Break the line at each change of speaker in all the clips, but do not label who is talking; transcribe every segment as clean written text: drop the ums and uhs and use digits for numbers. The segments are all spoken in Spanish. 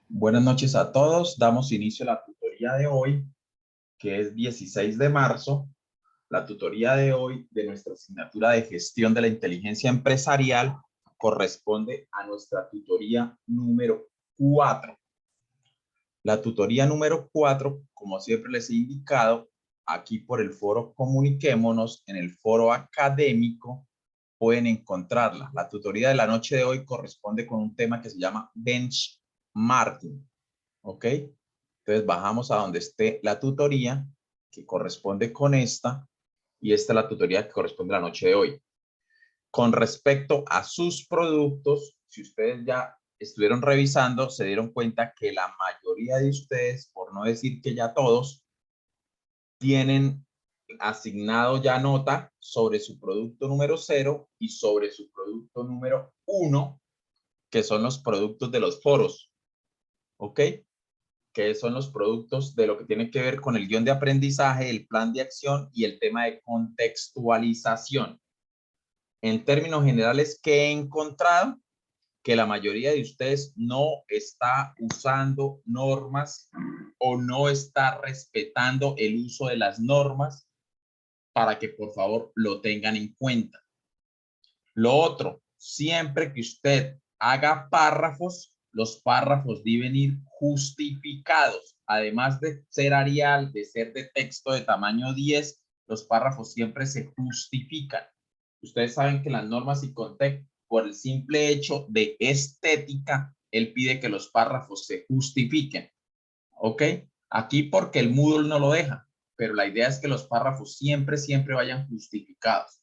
Buenas noches a todos. Damos inicio a la tutoría de hoy, que es 16 de marzo. La tutoría de hoy de nuestra asignatura de gestión de la inteligencia empresarial corresponde a nuestra tutoría número 4. La tutoría número 4, como siempre les he indicado, aquí por el foro Comuniquémonos, en el foro académico, pueden encontrarla. La tutoría de la noche de hoy corresponde con un tema que se llama benchmarking. ¿Ok? Entonces bajamos a donde esté la tutoría que corresponde con esta y esta es la tutoría que corresponde a la noche de hoy. Con respecto a sus productos, si ustedes ya estuvieron revisando, se dieron cuenta que la mayoría de ustedes, por no decir que ya todos, tienen asignado ya nota sobre su producto número 0 y sobre su producto número 1, que son los productos de los foros. ¿Ok? Que son los productos de lo que tiene que ver con el guión de aprendizaje, el plan de acción y el tema de contextualización. En términos generales, ¿qué he encontrado? Que la mayoría de ustedes no está usando normas o no está respetando el uso de las normas para que por favor lo tengan en cuenta. Lo otro, siempre que usted haga párrafos, los párrafos deben ir justificados. Además de ser Arial, de ser de texto de tamaño 10, los párrafos siempre se justifican. Ustedes saben que las normas y contexto, por el simple hecho de estética, él pide que los párrafos se justifiquen. ¿Ok? Aquí porque el Moodle no lo deja, pero la idea es que los párrafos siempre vayan justificados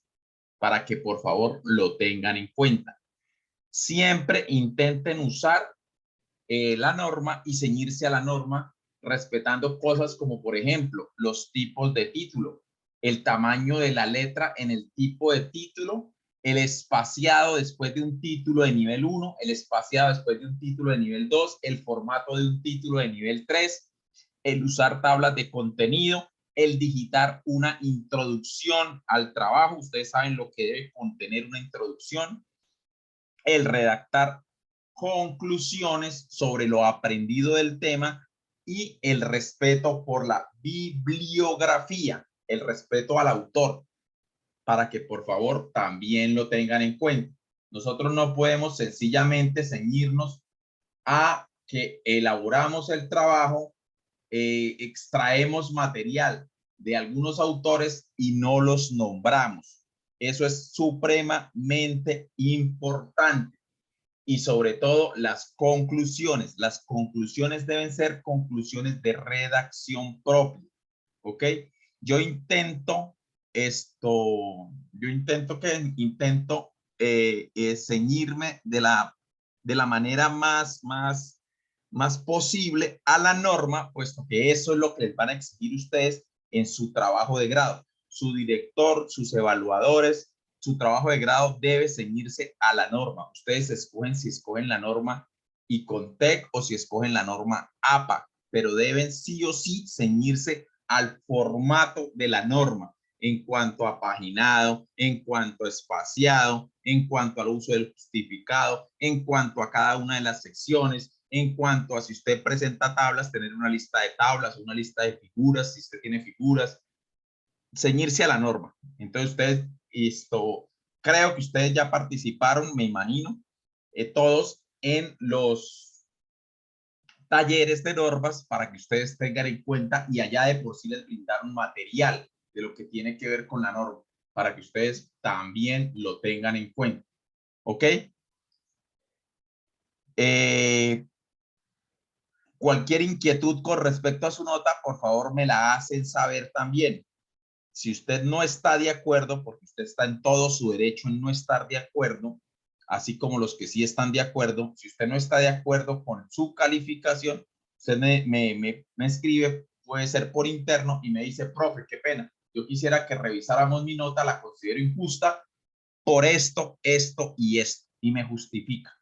para que por favor lo tengan en cuenta. Siempre intenten usar la norma y ceñirse a la norma respetando cosas como por ejemplo los tipos de título, el tamaño de la letra en el tipo de título, el espaciado después de un título de nivel 1, el espaciado después de un título de nivel 2, el formato de un título de nivel 3, el usar tablas de contenido, el digitar una introducción al trabajo. Ustedes saben lo que debe contener una introducción, el redactar conclusiones sobre lo aprendido del tema y el respeto por la bibliografía, el respeto al autor, para que por favor también lo tengan en cuenta. Nosotros no podemos sencillamente ceñirnos a que elaboramos el trabajo, extraemos material de algunos autores y no los nombramos. Eso es supremamente importante. Y sobre todo las conclusiones. Las conclusiones deben ser conclusiones de redacción propia. ¿Ok? Yo intento ceñirme de la manera más posible a la norma, puesto que eso es lo que les van a exigir ustedes en su trabajo de grado. Su director, sus evaluadores, su trabajo de grado debe ceñirse a la norma. Ustedes escogen si escogen la norma ICONTEC o si escogen la norma APA, pero deben sí o sí ceñirse al formato de la norma en cuanto a paginado, en cuanto a espaciado, en cuanto al uso del justificado, en cuanto a cada una de las secciones, en cuanto a si usted presenta tablas, tener una lista de tablas, una lista de figuras, si usted tiene figuras, ceñirse a la norma. Entonces ustedes, creo que ustedes ya participaron, me imagino, todos en los talleres de normas para que ustedes tengan en cuenta y allá de por sí les brindaron material de lo que tiene que ver con la norma para que ustedes también lo tengan en cuenta. ¿Ok? Cualquier inquietud con respecto a su nota, por favor me la hacen saber también. Si usted no está de acuerdo, porque usted está en todo su derecho en no estar de acuerdo, así como los que sí están de acuerdo, si usted no está de acuerdo con su calificación, usted me escribe, puede ser por interno y me dice, profe, qué pena, yo quisiera que revisáramos mi nota, la considero injusta por esto, esto y esto, y me justifica.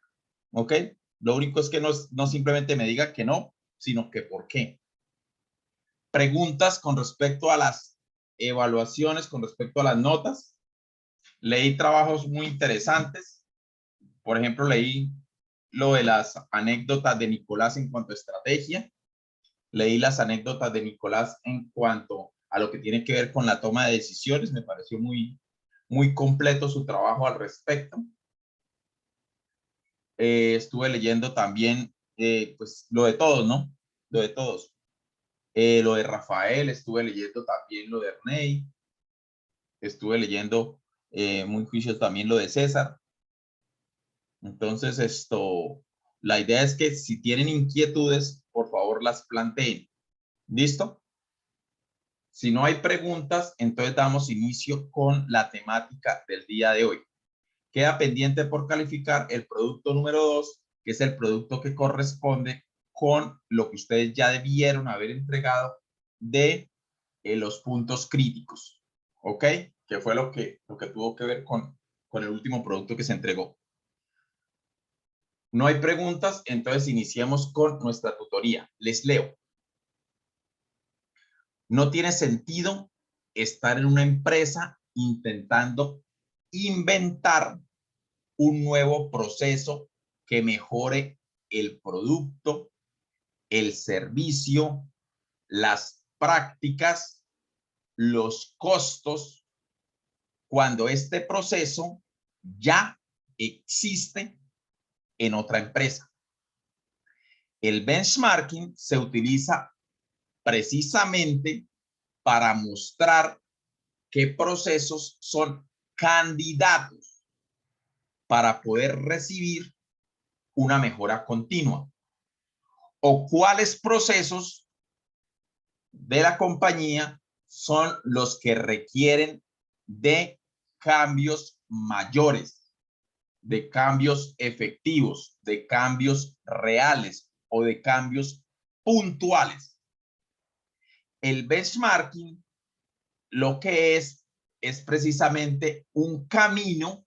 ¿Ok? Lo único es que no simplemente me diga que no, sino que por qué. Preguntas con respecto a las evaluaciones, con respecto a las notas. Leí trabajos muy interesantes. Por ejemplo, leí lo de las anécdotas de Nicolás en cuanto a estrategia. Leí las anécdotas de Nicolás en cuanto a lo que tiene que ver con la toma de decisiones. Me pareció muy completo su trabajo al respecto. Estuve leyendo también, pues, lo de todos, ¿no? Lo de todos. Lo de Rafael, estuve leyendo también lo de Ernei. Estuve leyendo muy juicioso también lo de César. Entonces, la idea es que si tienen inquietudes, por favor las planteen. ¿Listo? Si no hay preguntas, entonces damos inicio con la temática del día de hoy. Queda pendiente por calificar el producto número 2, que es el producto que corresponde con lo que ustedes ya debieron haber entregado de los puntos críticos. ¿Ok? Que fue lo que tuvo que ver con el último producto que se entregó. No hay preguntas, entonces iniciemos con nuestra tutoría. Les leo. No tiene sentido estar en una empresa intentando inventar un nuevo proceso que mejore el producto, el servicio, las prácticas, los costos, cuando este proceso ya existe en otra empresa. El benchmarking se utiliza precisamente para mostrar qué procesos son candidatos para poder recibir una mejora continua o cuáles procesos de la compañía son los que requieren de cambios mayores, de cambios efectivos, de cambios reales o de cambios puntuales. El benchmarking lo que es precisamente un camino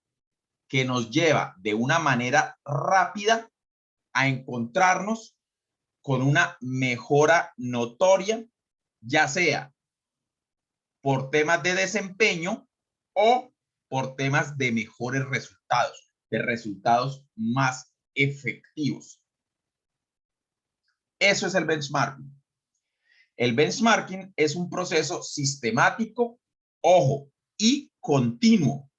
que nos lleva de una manera rápida a encontrarnos con una mejora notoria, ya sea por temas de desempeño o por temas de mejores resultados, de resultados más efectivos. Eso es el benchmarking. El benchmarking es un proceso sistemático, ojo, y continuo,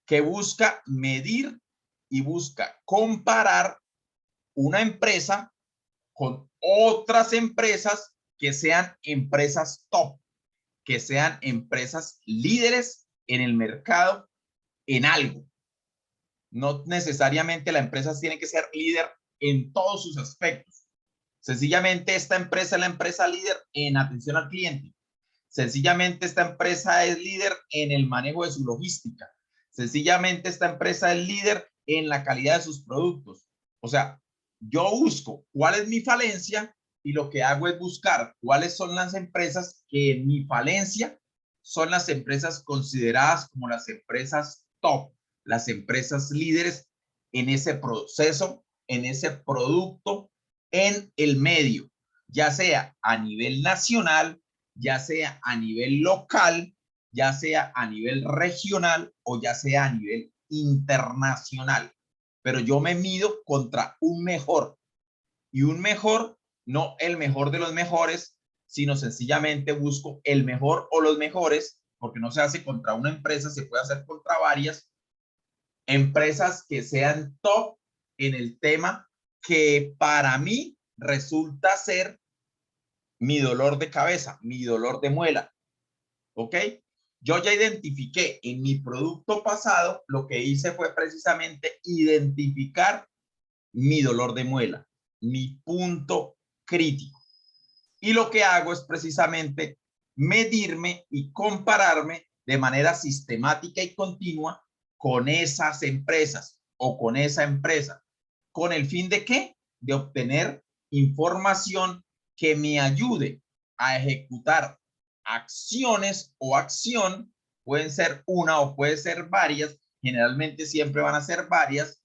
que busca medir y busca comparar una empresa con otras empresas que sean empresas top, que sean empresas líderes en el mercado en algo. No necesariamente la empresa tiene que ser líder en todos sus aspectos. Sencillamente esta empresa es la empresa líder en atención al cliente. Sencillamente esta empresa es líder en el manejo de su logística. Sencillamente esta empresa es líder en la calidad de sus productos. O sea, yo busco cuál es mi falencia y lo que hago es buscar cuáles son las empresas que en mi falencia son las empresas consideradas como las empresas top, las empresas líderes en ese proceso, en ese producto, en el medio, ya sea a nivel nacional, ya sea a nivel local, ya sea a nivel regional o ya sea a nivel internacional. Pero yo me mido contra un mejor. Y un mejor, no el mejor de los mejores, sino sencillamente busco el mejor o los mejores, porque no se hace contra una empresa, se puede hacer contra varias empresas que sean top en el tema que para mí resulta ser mi dolor de cabeza, mi dolor de muela. ¿Ok? Yo ya identifiqué en mi producto pasado, lo que hice fue precisamente identificar mi dolor de muela, mi punto crítico. Y lo que hago es precisamente medirme y compararme de manera sistemática y continua con esas empresas o con esa empresa. ¿Con el fin de qué? De obtener información que me ayude a ejecutar acciones o acción, pueden ser una o puede ser varias, generalmente siempre van a ser varias,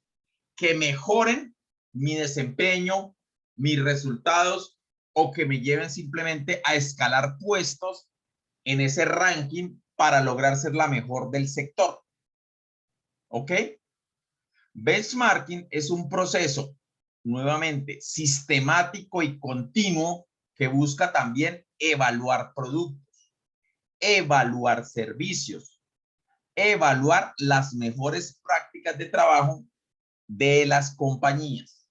que mejoren mi desempeño, mis resultados o que me lleven simplemente a escalar puestos en ese ranking para lograr ser la mejor del sector. ¿Ok? Benchmarking es un proceso, nuevamente, sistemático y continuo que busca también evaluar productos, evaluar servicios, evaluar las mejores prácticas de trabajo de las compañías.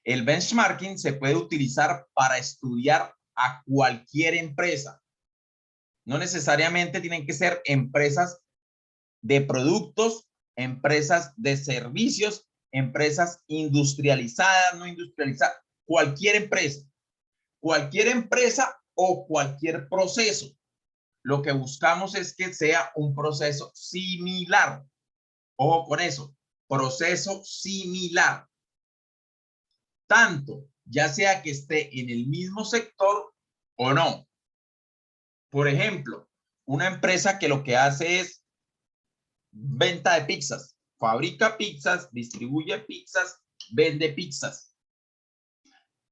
El benchmarking se puede utilizar para estudiar a cualquier empresa. No necesariamente tienen que ser empresas de productos, empresas de servicios, empresas industrializadas, no industrializadas, cualquier empresa o cualquier proceso. Lo que buscamos es que sea un proceso similar. Ojo con eso, proceso similar. Tanto, ya sea que esté en el mismo sector o no. Por ejemplo, una empresa que lo que hace es venta de pizzas, fabrica pizzas, distribuye pizzas, vende pizzas.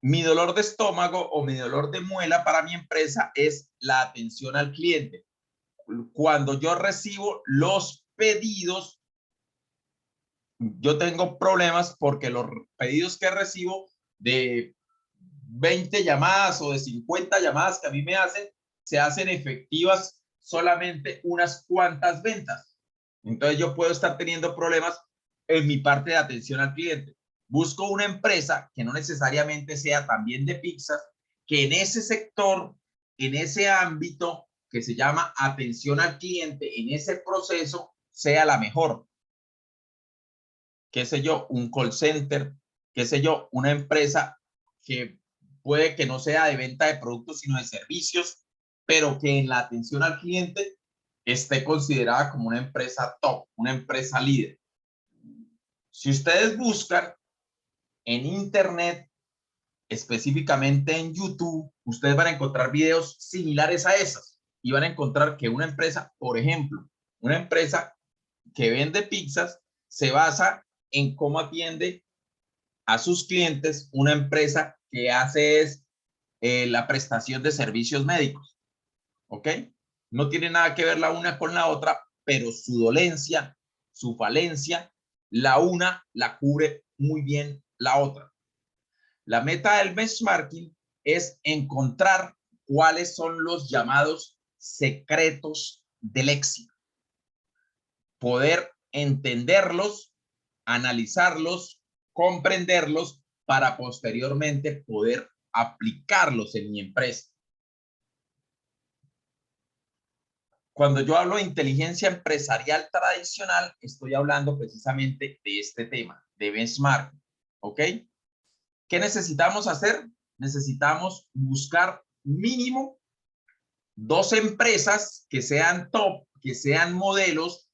Mi dolor de estómago o mi dolor de muela para mi empresa es la atención al cliente. Cuando yo recibo los pedidos, yo tengo problemas porque los pedidos que recibo de 20 llamadas o de 50 llamadas que a mí me hacen, se hacen efectivas solamente unas cuantas ventas. Entonces yo puedo estar teniendo problemas en mi parte de atención al cliente. Busco una empresa que no necesariamente sea también de pizzas, que en ese sector, en ese ámbito que se llama atención al cliente, en ese proceso, sea la mejor. Qué sé yo, un call center, qué sé yo, una empresa que puede que no sea de venta de productos, sino de servicios, pero que en la atención al cliente esté considerada como una empresa top, una empresa líder. Si ustedes buscan en Internet, específicamente en YouTube, ustedes van a encontrar videos similares a esos y van a encontrar que una empresa, por ejemplo, una empresa que vende pizzas se basa en cómo atiende a sus clientes. Una empresa que hace es la prestación de servicios médicos, ¿ok? No tiene nada que ver la una con la otra, pero su dolencia, su falencia, la una la cubre muy bien la otra. La meta del benchmarking es encontrar cuáles son los llamados secretos del éxito, poder entenderlos, analizarlos, comprenderlos para posteriormente poder aplicarlos en mi empresa. Cuando yo hablo de inteligencia empresarial tradicional, estoy hablando precisamente de este tema, de benchmarking, ¿ok? ¿Qué necesitamos hacer? Necesitamos buscar mínimo 2 empresas que sean top, que sean modelos,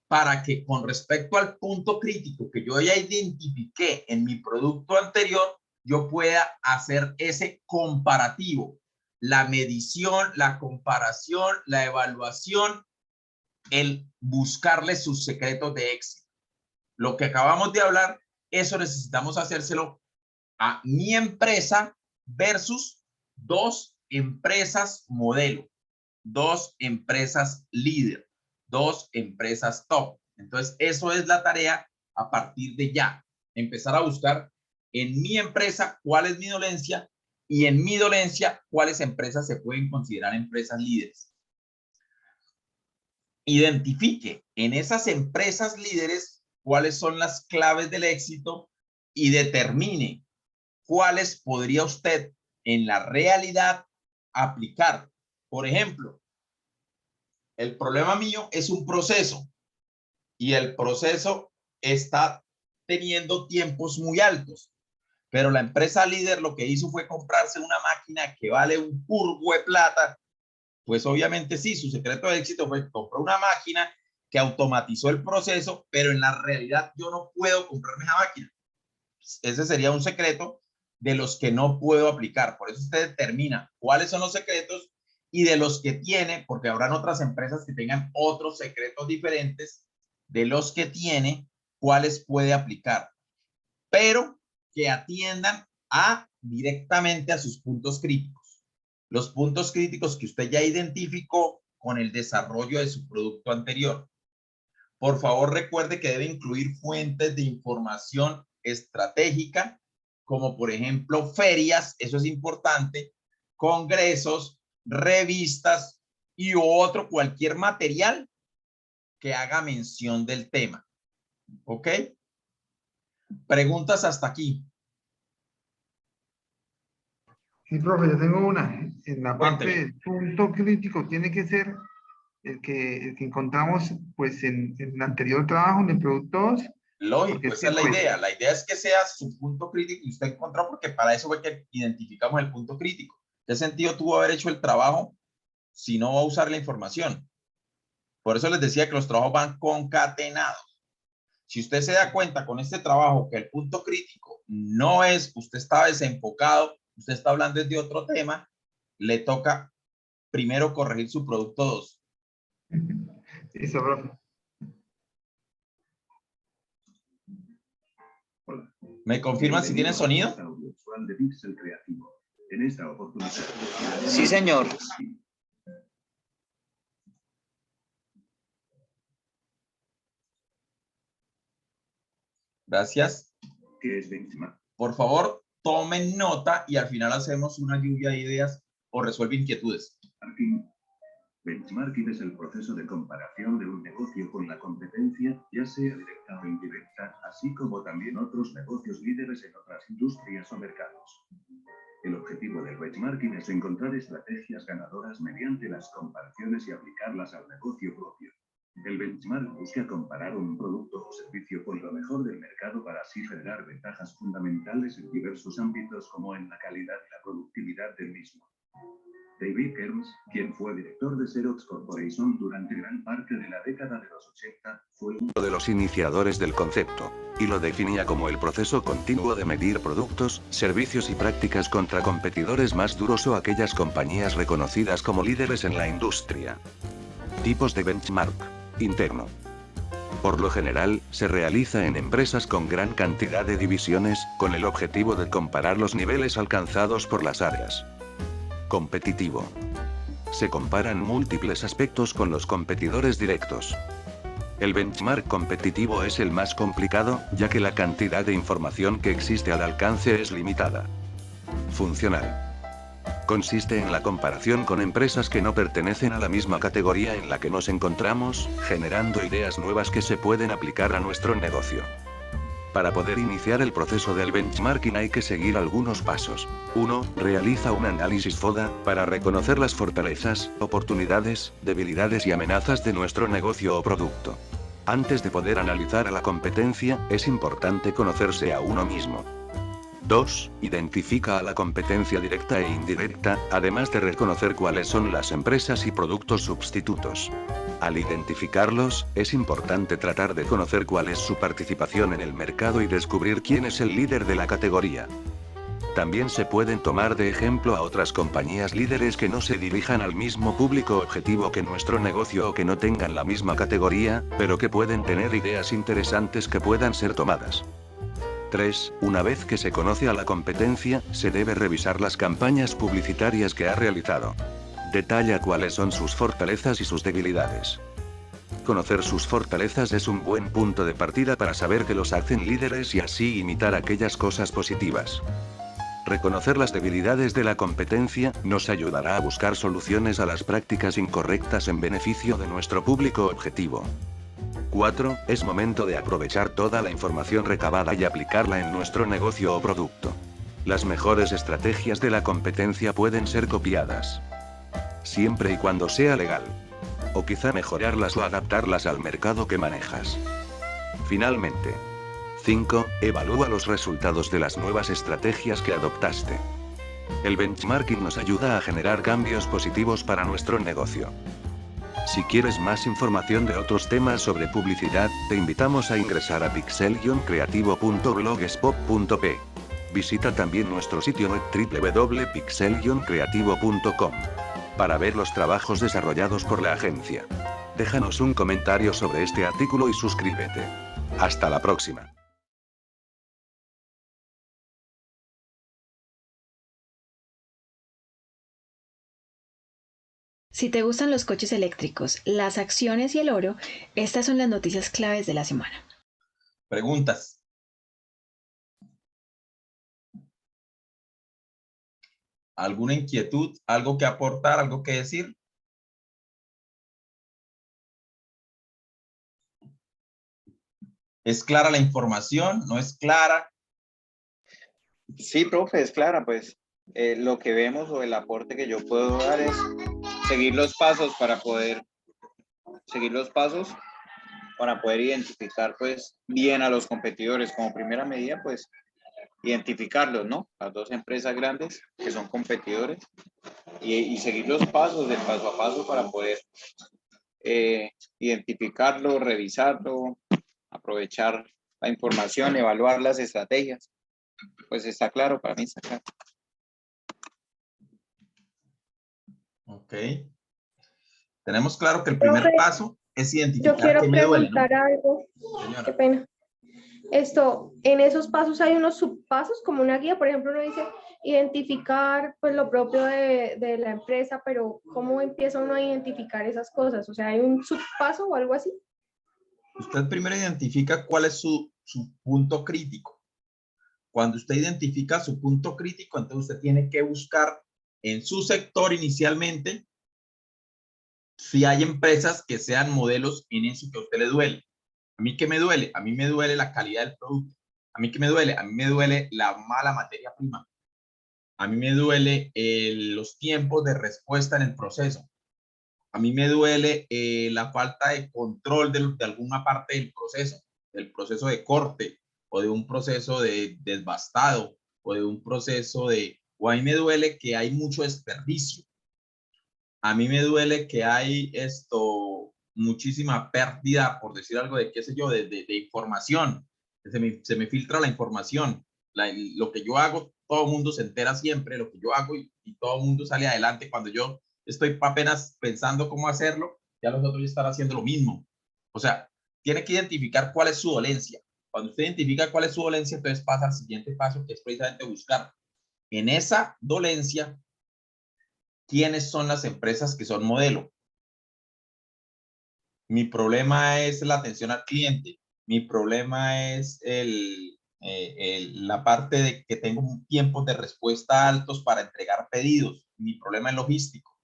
para que con respecto al punto crítico que yo ya identifiqué en mi producto anterior, yo pueda hacer ese comparativo, la medición, la comparación, la evaluación, el buscarle sus secretos de éxito. Lo que acabamos de hablar, eso necesitamos hacérselo a mi empresa versus 2 empresas modelo, 2 empresas líder, 2 empresas top. Entonces, eso es la tarea a partir de ya. Empezar a buscar en mi empresa cuál es mi dolencia y en mi dolencia cuáles empresas se pueden considerar empresas líderes. Identifique en esas empresas líderes cuáles son las claves del éxito y determine cuáles podría usted en la realidad aplicar. Por ejemplo, el problema mío es un proceso y el proceso está teniendo tiempos muy altos, pero la empresa líder lo que hizo fue comprarse una máquina que vale un curvo de plata. Pues obviamente sí, su secreto de éxito fue comprar una máquina que automatizó el proceso, pero en la realidad yo no puedo comprarme esa máquina. Ese sería un secreto de los que no puedo aplicar. Por eso usted determina cuáles son los secretos y de los que tiene, porque habrán otras empresas que tengan otros secretos diferentes de los que tiene, cuáles puede aplicar, pero que atiendan directamente a sus puntos críticos. Los puntos críticos que usted ya identificó con el desarrollo de su producto anterior. Por favor, recuerde que debe incluir fuentes de información estratégica, como por ejemplo ferias, eso es importante, congresos, revistas y otro cualquier material que haga mención del tema. ¿Ok? Preguntas hasta aquí.
Sí, profe, yo tengo una. En la parte
Cuénteme.
del punto crítico tiene que ser el que encontramos pues en el anterior trabajo, en el producto 2, porque
Lógico,
es
esa
que
es la
pues,
idea. La idea es que sea su punto crítico y usted encontró, porque para eso fue que identificamos el punto crítico. ¿Qué sentido tuvo haber hecho el trabajo si no va a usar la información? Por eso les decía que los trabajos van concatenados. Si usted se da cuenta con este trabajo que el punto crítico no es, usted está desenfocado, usted está hablando de otro tema, le toca primero corregir su producto 2.
eso, profe.
Hola.
¿Me confirman si tienen sonido?
De Pixel Creativo. En esta oportunidad.
Sí, señor.
Gracias.
¿Qué es benchmark?
Por favor, tomen nota y al final hacemos una lluvia de ideas o resuelve inquietudes.
Benchmarking es el proceso de comparación de un negocio con la competencia, ya sea directa o indirecta, así como también otros negocios líderes en otras industrias o mercados. El objetivo del benchmarking es encontrar estrategias ganadoras mediante las comparaciones y aplicarlas al negocio propio. El benchmark busca comparar un producto o servicio con lo mejor del mercado para así generar ventajas fundamentales en diversos ámbitos como en la calidad y la productividad del mismo. David Kearns, quien fue director de Xerox Corporation durante gran parte de la década de los 80, fue uno de los iniciadores del concepto, y lo definía como el proceso continuo de medir productos, servicios y prácticas contra competidores más duros o aquellas compañías reconocidas como líderes en la industria. Tipos de benchmark. Interno. Por lo general, se realiza en empresas con gran cantidad de divisiones, con el objetivo de comparar los niveles alcanzados por las áreas. Competitivo. Se comparan múltiples aspectos con los competidores directos. El benchmark competitivo es el más complicado, ya que la cantidad de información que existe al alcance es limitada. Funcional. Consiste en la comparación con empresas que no pertenecen a la misma categoría en la que nos encontramos, generando ideas nuevas que se pueden aplicar a nuestro negocio. Para poder iniciar el proceso del benchmarking hay que seguir algunos pasos. 1. Realiza un análisis FODA, para reconocer las fortalezas, oportunidades, debilidades y amenazas de nuestro negocio o producto. Antes de poder analizar a la competencia, es importante conocerse a uno mismo. 2. Identifica a la competencia directa e indirecta, además de reconocer cuáles son las empresas y productos sustitutos. Al identificarlos, es importante tratar de conocer cuál es su participación en el mercado y descubrir quién es el líder de la categoría. También se pueden tomar de ejemplo a otras compañías líderes que no se dirijan al mismo público objetivo que nuestro negocio o que no tengan la misma categoría, pero que pueden tener ideas interesantes que puedan ser tomadas. 3. Una vez que se conoce a la competencia, se debe revisar las campañas publicitarias que ha realizado. Detalla cuáles son sus fortalezas y sus debilidades. Conocer sus fortalezas es un buen punto de partida para saber qué los hacen líderes y así imitar aquellas cosas positivas. Reconocer las debilidades de la competencia nos ayudará a buscar soluciones a las prácticas incorrectas en beneficio de nuestro público objetivo. 4. Es momento de aprovechar toda la información recabada y aplicarla en nuestro negocio o producto. Las mejores estrategias de la competencia pueden ser copiadas, siempre y cuando sea legal. O quizá mejorarlas o adaptarlas al mercado que manejas. Finalmente. 5. Evalúa los resultados de las nuevas estrategias que adoptaste. El benchmarking nos ayuda a generar cambios positivos para nuestro negocio. Si quieres más información de otros temas sobre publicidad, te invitamos a ingresar a pixel-creativo.blogspot.p. Visita también nuestro sitio web www.pixel-creativo.com para ver los trabajos desarrollados por la agencia. Déjanos un comentario sobre este artículo y suscríbete. Hasta la próxima.
Si te gustan los coches eléctricos, las acciones y el oro, estas son las noticias claves de la semana.
Preguntas. ¿Alguna inquietud? ¿Algo que aportar? ¿Algo que decir? ¿Es clara la información? ¿No es clara?
Sí, profe, es clara, pues lo que vemos o el aporte que yo puedo dar es seguir los pasos para poder identificar pues bien a los competidores. Como primera medida, pues identificarlos, ¿no? Las dos empresas grandes que son competidores y seguir los pasos del paso a paso para poder identificarlo, revisarlo, aprovechar la información, evaluar las estrategias. Pues está claro, para mí está claro.
Ok. Tenemos claro que el primer
Profe,
paso es
yo
identificar
quiero
qué me duele, ¿no?
preguntar algo.
Señora.
Qué pena. En esos pasos hay unos subpasos, como una guía, por ejemplo, uno dice identificar pues lo propio de la empresa, pero ¿cómo empieza uno a identificar esas cosas? O sea, ¿hay un subpaso o algo así?
Usted primero identifica cuál es su punto crítico. Cuando usted identifica su punto crítico, entonces usted tiene que buscar en su sector inicialmente si hay empresas que sean modelos en eso que a usted le duele. ¿A mí qué me duele? A mí me duele la calidad del producto. ¿A mí qué me duele? A mí me duele la mala materia prima. A mí me duele los tiempos de respuesta en el proceso. A mí me duele la falta de control de alguna parte del proceso de corte o de un proceso de desbastado o de un proceso de... O a mí me duele que hay mucho desperdicio. A mí me duele que hay muchísima pérdida, por decir algo, de qué sé yo, de información. Se me filtra la información. Lo que yo hago, todo el mundo se entera siempre, lo que yo hago y todo el mundo sale adelante. Cuando yo estoy apenas pensando cómo hacerlo, ya los otros ya están haciendo lo mismo. O sea, tiene que identificar cuál es su dolencia. Cuando usted identifica cuál es su dolencia, entonces pasa al siguiente paso, que es precisamente buscar en esa dolencia quiénes son las empresas que son modelo. Mi problema es la atención al cliente. Mi problema es la parte de que tengo tiempos de respuesta altos para entregar pedidos. Mi problema es logístico,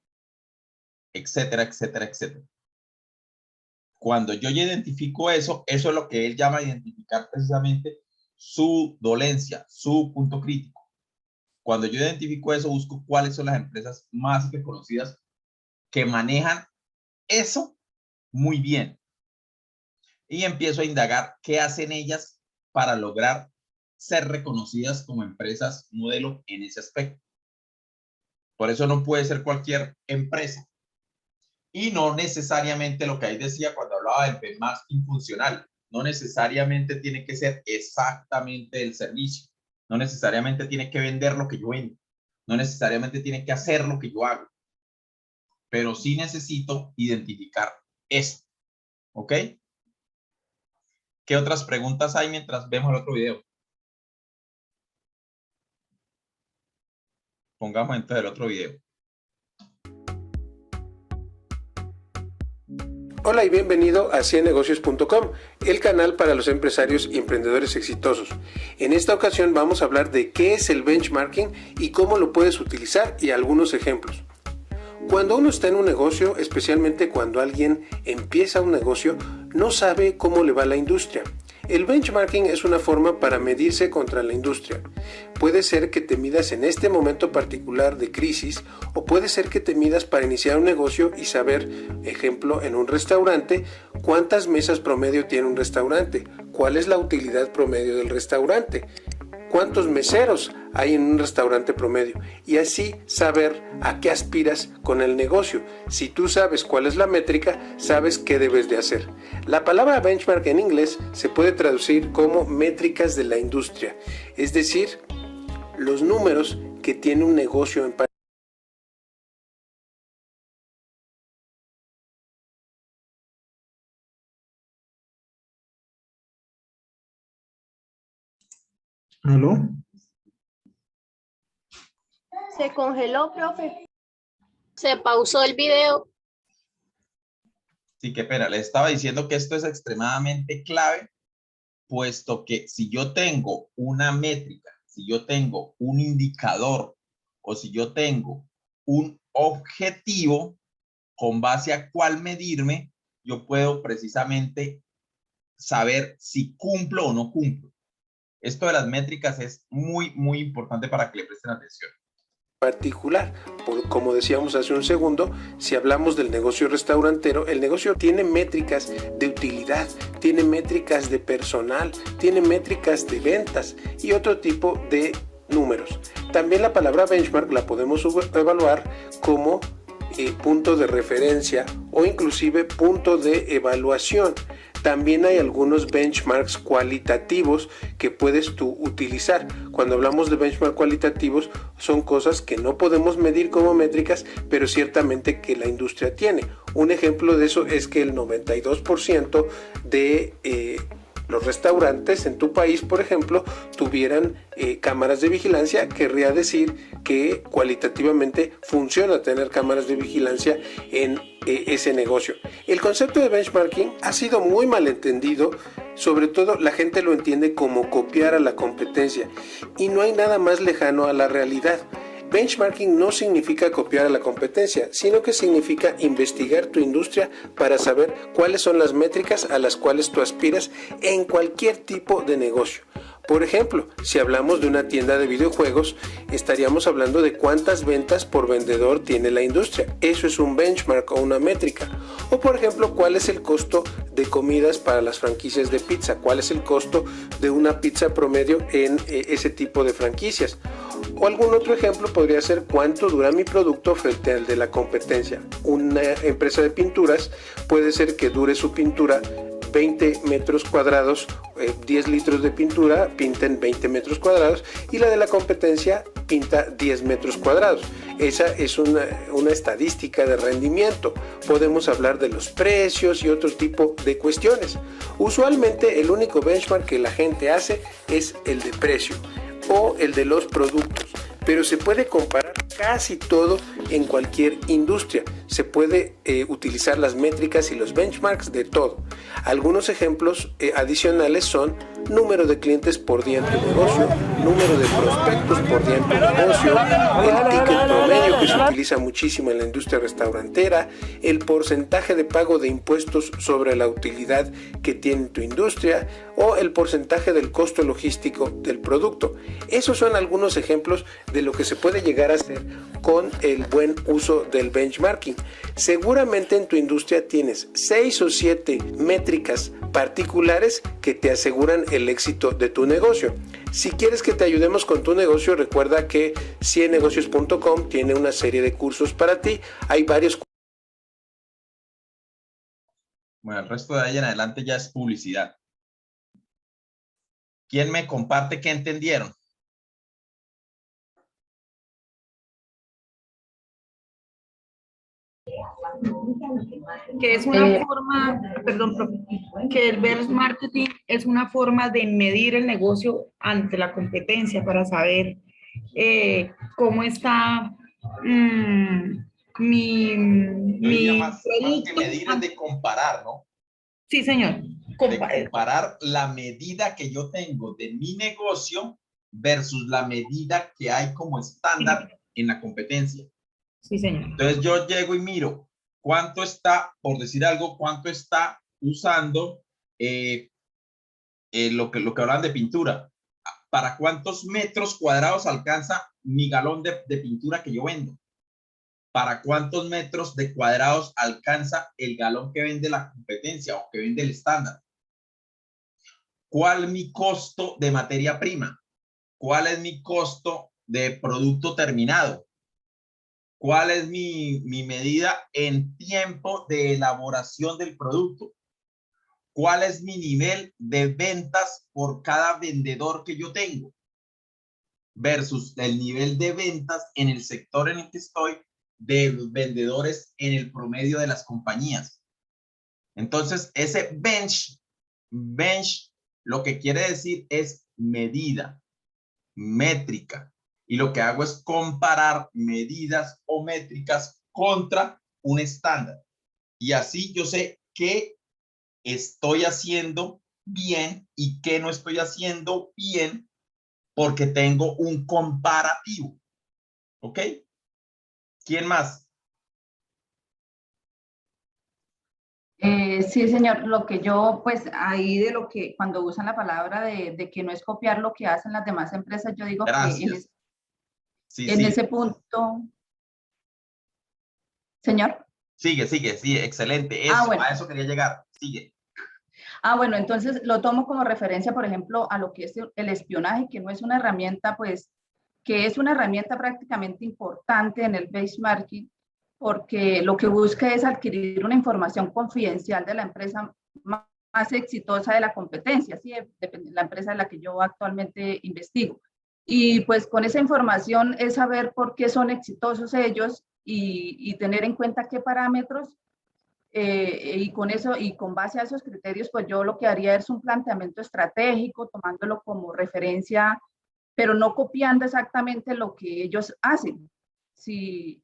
etcétera, etcétera, etcétera. Cuando yo ya identifico eso, eso es lo que él llama identificar precisamente su dolencia, su punto crítico. Cuando yo identifico eso, busco cuáles son las empresas más reconocidas que manejan eso muy bien. Y empiezo a indagar qué hacen ellas para lograr ser reconocidas como empresas modelo en ese aspecto. Por eso no puede ser cualquier empresa. Y no necesariamente lo que ahí decía cuando hablaba del benchmarking funcional, no necesariamente tiene que ser exactamente el servicio, no necesariamente tiene que vender lo que yo vendo, no necesariamente tiene que hacer lo que yo hago, pero sí necesito identificar esto, ¿ok? ¿Qué otras preguntas hay mientras vemos el otro video? Pongamos entonces el otro video.
Hola y bienvenido a ciennegocios.com, el canal para los empresarios y emprendedores exitosos. En esta ocasión vamos a hablar de qué es el benchmarking y cómo lo puedes utilizar y algunos ejemplos. Cuando uno está en un negocio, especialmente cuando alguien empieza un negocio, no sabe cómo le va la industria. El benchmarking es una forma para medirse contra la industria. Puede ser que te midas en este momento particular de crisis o puede ser que te midas para iniciar un negocio y saber, ejemplo, en un restaurante, cuántas mesas promedio tiene un restaurante, cuál es la utilidad promedio del restaurante, cuántos meseros hay en un restaurante promedio y así saber a qué aspiras con el negocio. Si tú sabes cuál es la métrica, sabes qué debes de hacer. La palabra benchmark en inglés se puede traducir como métricas de la industria, es decir, los números que tiene un negocio en particular.
¿Aló?
Se congeló, profe.
Se pausó el video.
Sí, qué pena. Les estaba diciendo que esto es extremadamente clave, puesto que si yo tengo una métrica, si yo tengo un indicador o si yo tengo un objetivo con base a cuál medirme, yo puedo precisamente saber si cumplo o no cumplo. Esto de las métricas es muy, muy importante para que le presten atención.
Particular, como decíamos hace un segundo, si hablamos del negocio restaurantero, el negocio tiene métricas de utilidad, tiene métricas de personal, tiene métricas de ventas y otro tipo de números. También la palabra benchmark la podemos evaluar como punto de referencia o inclusive punto de evaluación. También hay algunos benchmarks cualitativos que puedes tú utilizar. Cuando hablamos de benchmarks cualitativos, son cosas que no podemos medir como métricas, pero ciertamente que la industria tiene. Un ejemplo de eso es que el 92% de los restaurantes en tu país, por ejemplo, tuvieran cámaras de vigilancia. Querría decir que cualitativamente funciona tener cámaras de vigilancia en ese negocio. El concepto de benchmarking ha sido muy malentendido, sobre todo la gente lo entiende como copiar a la competencia y no hay nada más lejano a la realidad. Benchmarking no significa copiar a la competencia, sino que significa investigar tu industria para saber cuáles son las métricas a las cuales tú aspiras en cualquier tipo de negocio. Por ejemplo, si hablamos de una tienda de videojuegos, estaríamos hablando de cuántas ventas por vendedor tiene la industria. Eso es un benchmark o una métrica. O por ejemplo, cuál es el costo de comidas para las franquicias de pizza, cuál es el costo de una pizza promedio en ese tipo de franquicias. O algún otro ejemplo podría ser cuánto dura mi producto frente al de la competencia. Una empresa de pinturas puede ser que dure su pintura 20 metros cuadrados, 10 litros de pintura pinten 20 metros cuadrados y la de la competencia pinta 10 metros cuadrados. Esa es una estadística de rendimiento. Podemos hablar de los precios y otro tipo de cuestiones. Usualmente el único benchmark que la gente hace es el de precio o el de los productos, pero se puede comparar casi todo en cualquier industria. Se puede utilizar las métricas y los benchmarks de todo. Algunos ejemplos adicionales son número de clientes por día en tu negocio, número de prospectos por día en tu negocio, el ticket promedio que se utiliza muchísimo en la industria restaurantera, el porcentaje de pago de impuestos sobre la utilidad que tiene tu industria o el porcentaje del costo logístico del producto. Esos son algunos ejemplos de lo que se puede llegar a hacer con el buen uso del benchmarking. Seguramente en tu industria tienes 6 o 7 métricas particulares que te aseguran el éxito de tu negocio. Si quieres que te ayudemos con tu negocio, recuerda que ciennegocios.com tiene una serie de cursos para ti. Hay varios.
Bueno, el resto de ahí en adelante ya es publicidad. ¿Quién me comparte qué entendieron?
Que es una forma, perdón, profe, que el benchmarking es una forma de medir el negocio ante la competencia para saber cómo está mi
más que medir es de comparar, ¿no?
Sí, señor.
De comparar la medida que yo tengo de mi negocio versus la medida que hay como estándar en la competencia.
Sí, señor.
Entonces yo llego y miro cuánto está, por decir algo, cuánto está usando lo que hablan de pintura. ¿Para cuántos metros cuadrados alcanza mi galón de pintura que yo vendo? ¿Para cuántos metros de cuadrados alcanza el galón que vende la competencia o que vende el estándar? ¿Cuál es mi costo de materia prima? ¿Cuál es mi costo de producto terminado? ¿Cuál es mi medida en tiempo de elaboración del producto? ¿Cuál es mi nivel de ventas por cada vendedor que yo tengo? Versus el nivel de ventas en el sector en el que estoy de vendedores en el promedio de las compañías. Entonces, ese bench lo que quiere decir es medida, métrica. Y lo que hago es comparar medidas o métricas contra un estándar. Y así yo sé qué estoy haciendo bien y qué no estoy haciendo bien porque tengo un comparativo. ¿Ok? ¿Quién más?
Sí, señor, lo que yo, pues ahí de lo que cuando usan la palabra de que no es copiar lo que hacen las demás empresas, yo digo que
Gracias. Sí,
en
sigue.
ese punto, señor.
Sigue, sí, excelente.
Ah,
Eso,
bueno.
a eso quería llegar. Sigue.
Ah, bueno, entonces lo tomo como referencia, por ejemplo, a lo que es el espionaje, que no es una herramienta, pues, que es una herramienta prácticamente importante en el benchmarking, porque lo que busca es adquirir una información confidencial de la empresa más exitosa de la competencia, ¿sí? Depende de la empresa de la que yo actualmente investigo. Y pues con esa información es saber por qué son exitosos ellos y tener en cuenta qué parámetros y con eso y con base a esos criterios, pues yo lo que haría es un planteamiento estratégico, tomándolo como referencia, pero no copiando exactamente lo que ellos hacen. Si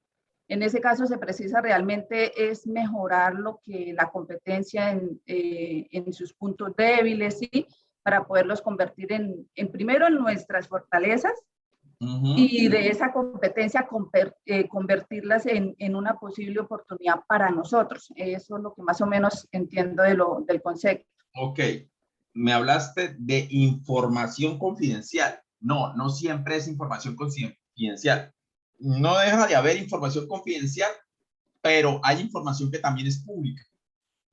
en ese caso se precisa realmente es mejorar lo que la competencia en sus puntos débiles, ¿sí? Para poderlos convertir en primero en nuestras fortalezas y de esa competencia convertirlas en una posible oportunidad para nosotros. Eso es lo que más o menos entiendo del concepto.
Ok. Me hablaste de información confidencial. No, no siempre es información confidencial. No deja de haber información confidencial, pero hay información que también es pública.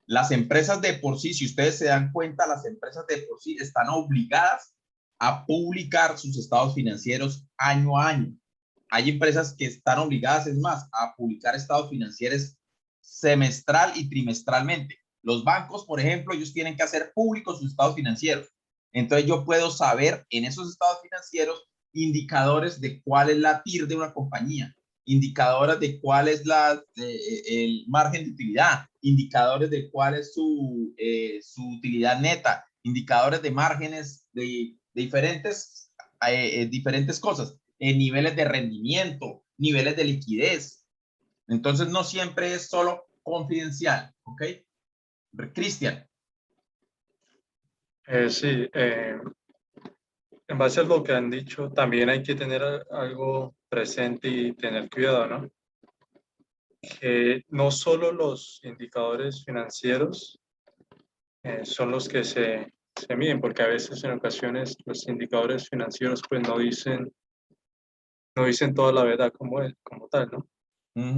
Las empresas de por sí, si ustedes se dan cuenta, las empresas de por sí están obligadas a publicar sus estados financieros año a año. Hay empresas que están obligadas, es más, a publicar estados financieros semestral y trimestralmente. Los bancos, por ejemplo, ellos tienen que hacer públicos sus estados financieros. Entonces yo puedo saber en esos estados financieros indicadores de cuál es la TIR de una compañía, indicadores de cuál es el margen de utilidad, indicadores de cuál es su utilidad neta, indicadores de márgenes de diferentes cosas, niveles de rendimiento, niveles de liquidez. Entonces no siempre es solo confidencial, ¿ok? Cristian.
Sí, en base a lo que han dicho, también hay que tener algo presente y tener cuidado, ¿no? Que no solo los indicadores financieros son los que se miden, porque a veces en ocasiones los indicadores financieros pues no dicen toda la verdad como tal, ¿no?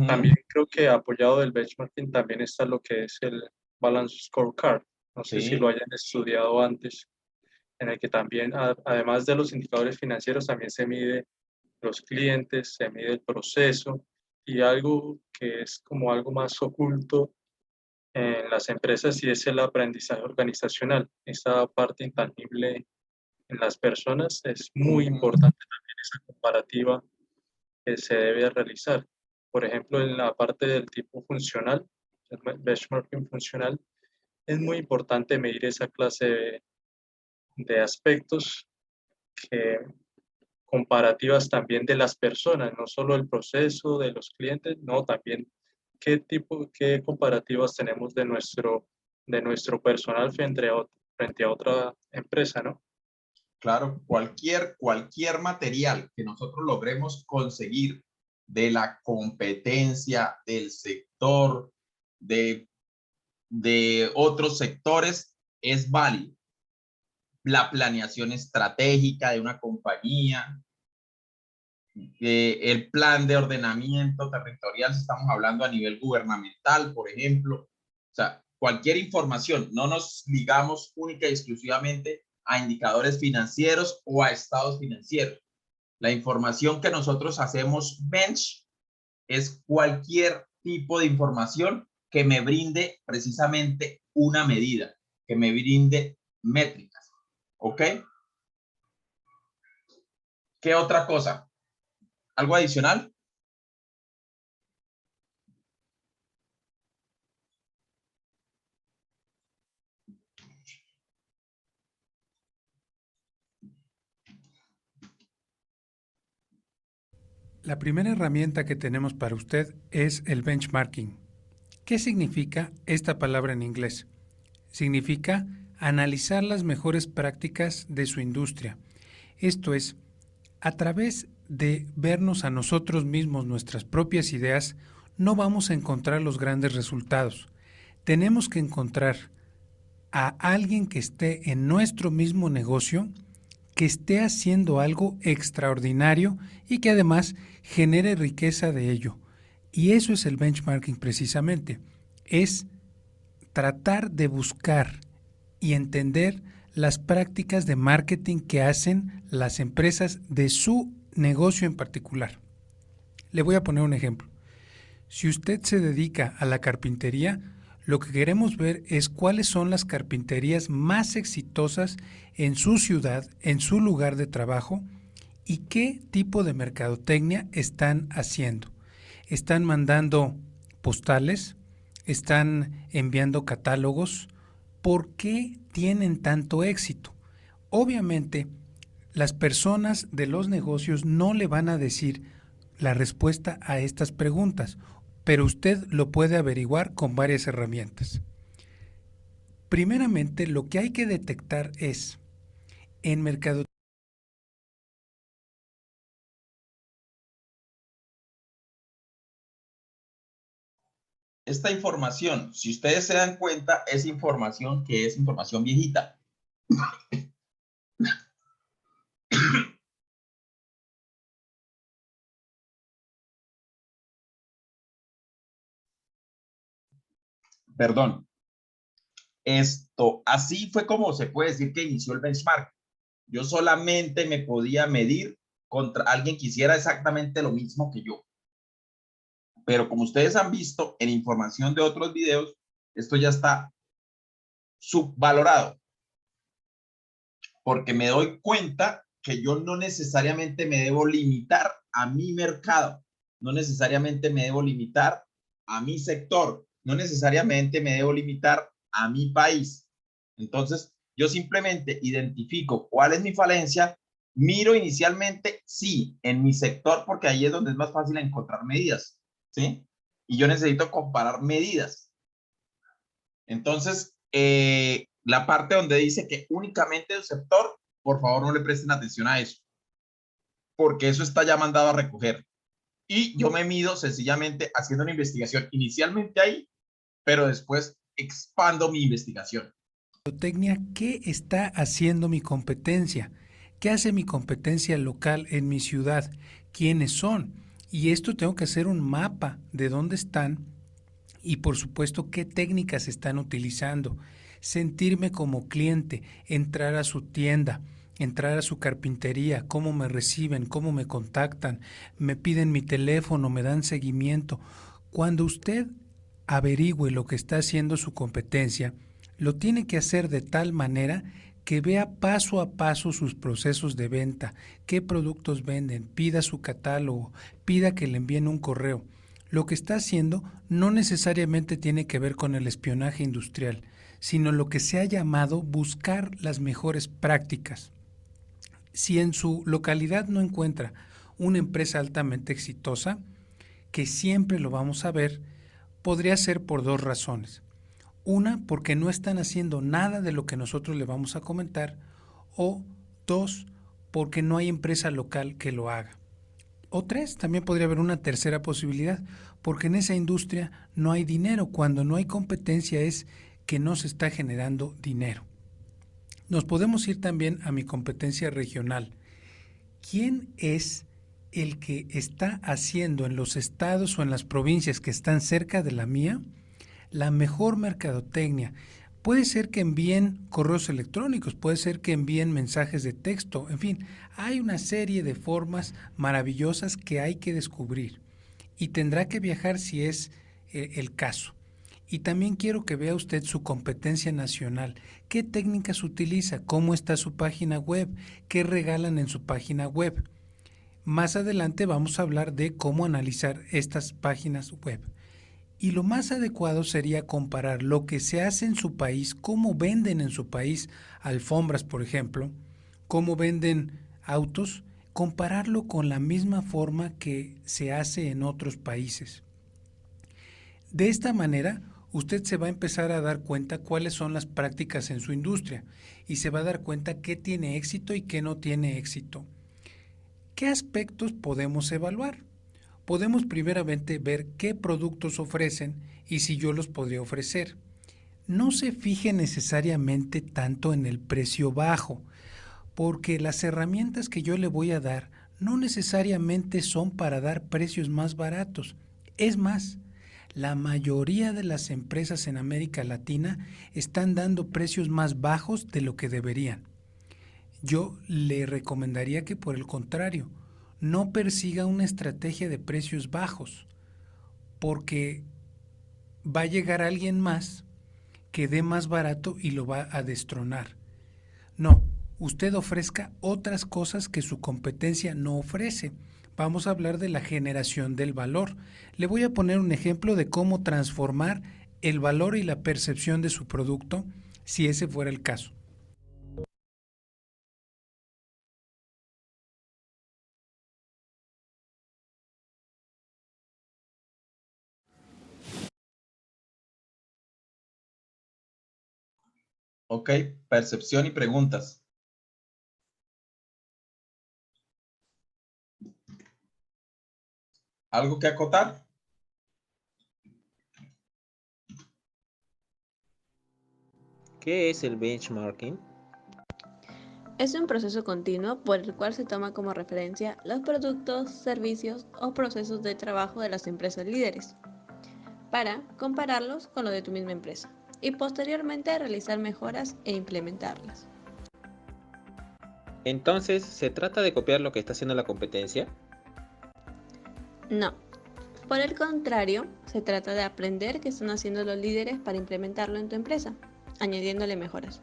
También creo que apoyado del benchmarking también está lo que es el Balance Scorecard. No sé si lo hayan estudiado antes, en el que también, además de los indicadores financieros, también se mide los clientes, se mide el proceso y algo que es como algo más oculto en las empresas y es el aprendizaje organizacional. Esa parte intangible en las personas es muy importante también esa comparativa que se debe realizar. Por ejemplo, en la parte del tipo funcional, el benchmarking funcional, es muy importante medir esa clase de aspectos que, comparativas también de las personas, no solo el proceso de los clientes, no, también qué comparativas tenemos de nuestro personal frente a otra empresa, ¿no?
Claro, cualquier material que nosotros logremos conseguir de la competencia, del sector, de otros sectores, es válido. La planeación estratégica de una compañía, el plan de ordenamiento territorial, si estamos hablando a nivel gubernamental, por ejemplo. O sea, cualquier información, no nos ligamos única y exclusivamente a indicadores financieros o a estados financieros. La información que nosotros hacemos bench es cualquier tipo de información que me brinde precisamente una medida, que me brinde métricas. ¿Ok? ¿Qué otra cosa? ¿Algo adicional?
La primera herramienta que tenemos para usted es el benchmarking. ¿Qué significa esta palabra en inglés? Significa analizar las mejores prácticas de su industria. Esto es, a través de vernos a nosotros mismos nuestras propias ideas, no vamos a encontrar los grandes resultados. Tenemos que encontrar a alguien que esté en nuestro mismo negocio, que esté haciendo algo extraordinario y que además genere riqueza de ello. Y eso es el benchmarking precisamente. Es tratar de buscar y entender las prácticas de marketing que hacen las empresas de su negocio en particular. Le voy a poner un ejemplo. Si usted se dedica a la carpintería, lo que queremos ver es cuáles son las carpinterías más exitosas en su ciudad, en su lugar de trabajo, y qué tipo de mercadotecnia están haciendo. ¿Están mandando postales? ¿Están enviando catálogos? ¿Por qué tienen tanto éxito? Obviamente, las personas de los negocios no le van a decir la respuesta a estas preguntas, pero usted lo puede averiguar con varias herramientas. Primeramente, lo que hay que detectar es, en mercadotecnia,
esta información, si ustedes se dan cuenta, es información que es información viejita. Perdón. Esto, así fue como se puede decir que inició el benchmark. Yo solamente me podía medir contra alguien que hiciera exactamente lo mismo que yo. Pero como ustedes han visto en información de otros videos, esto ya está subvalorado. Porque me doy cuenta que yo no necesariamente me debo limitar a mi mercado. No necesariamente me debo limitar a mi sector. No necesariamente me debo limitar a mi país. Entonces, yo simplemente identifico cuál es mi falencia, miro inicialmente, sí, en mi sector, porque ahí es donde es más fácil encontrar medidas, ¿sí? Y yo necesito comparar medidas. Entonces, la parte donde dice que únicamente el sector, por favor no le presten atención a eso, porque eso está ya mandado a recoger. Y yo me mido sencillamente haciendo una investigación inicialmente ahí, pero después expando mi investigación.
¿Qué está haciendo mi competencia? ¿Qué hace mi competencia local en mi ciudad? ¿Quiénes son? Y esto tengo que hacer un mapa de dónde están y por supuesto qué técnicas están utilizando. Sentirme como cliente, entrar a su tienda, entrar a su carpintería, cómo me reciben, cómo me contactan, me piden mi teléfono, me dan seguimiento. Cuando usted averigüe lo que está haciendo su competencia, lo tiene que hacer de tal manera que vea paso a paso sus procesos de venta, qué productos venden, pida su catálogo, pida que le envíen un correo. Lo que está haciendo no necesariamente tiene que ver con el espionaje industrial, sino lo que se ha llamado buscar las mejores prácticas. Si en su localidad no encuentra una empresa altamente exitosa, que siempre lo vamos a ver, podría ser por dos razones. Una, porque no están haciendo nada de lo que nosotros le vamos a comentar, o dos, porque no hay empresa local que lo haga. O tres, también podría haber una tercera posibilidad, porque en esa industria no hay dinero. Cuando no hay competencia es que no se está generando dinero. Nos podemos ir también a mi competencia regional. ¿Quién es el que está haciendo en los estados o en las provincias que están cerca de la mía la mejor mercadotecnia? Puede ser que envíen correos electrónicos, puede ser que envíen mensajes de texto, en fin, hay una serie de formas maravillosas que hay que descubrir y tendrá que viajar si es el caso. Y también quiero que vea usted su competencia nacional. ¿Qué técnicas utiliza? ¿Cómo está su página web? ¿Qué regalan en su página web? Más adelante vamos a hablar de cómo analizar estas páginas web. Y lo más adecuado sería comparar lo que se hace en su país, cómo venden en su país alfombras, por ejemplo, cómo venden autos compararlo con la misma forma que se hace en otros países. De esta manera, usted se va a empezar a dar cuenta cuáles son las prácticas en su industria y se va a dar cuenta qué tiene éxito y qué no tiene éxito. ¿Qué aspectos podemos evaluar? Podemos primeramente ver qué productos ofrecen y si yo los podría ofrecer. No se fije necesariamente tanto en el precio bajo, porque las herramientas que yo le voy a dar no necesariamente son para dar precios más baratos. Es más, la mayoría de las empresas en América Latina están dando precios más bajos de lo que deberían. Yo le recomendaría que, por el contrario, no persiga una estrategia de precios bajos, porque va a llegar alguien más que dé más barato y lo va a destronar. No, usted ofrezca otras cosas que su competencia no ofrece. Vamos a hablar de la generación del valor. Le voy a poner un ejemplo de cómo transformar el valor y la percepción de su producto, si ese fuera el caso.
Ok, percepción y preguntas. ¿Algo que acotar?
¿Qué es el benchmarking?
Es un proceso continuo por el cual se toma como referencia los productos, servicios o procesos de trabajo de las empresas líderes para compararlos con los de tu misma empresa y posteriormente realizar mejoras e implementarlas.
Entonces, ¿se trata de copiar lo que está haciendo la competencia?
No. Por el contrario, se trata de aprender qué están haciendo los líderes para implementarlo en tu empresa, añadiéndole mejoras.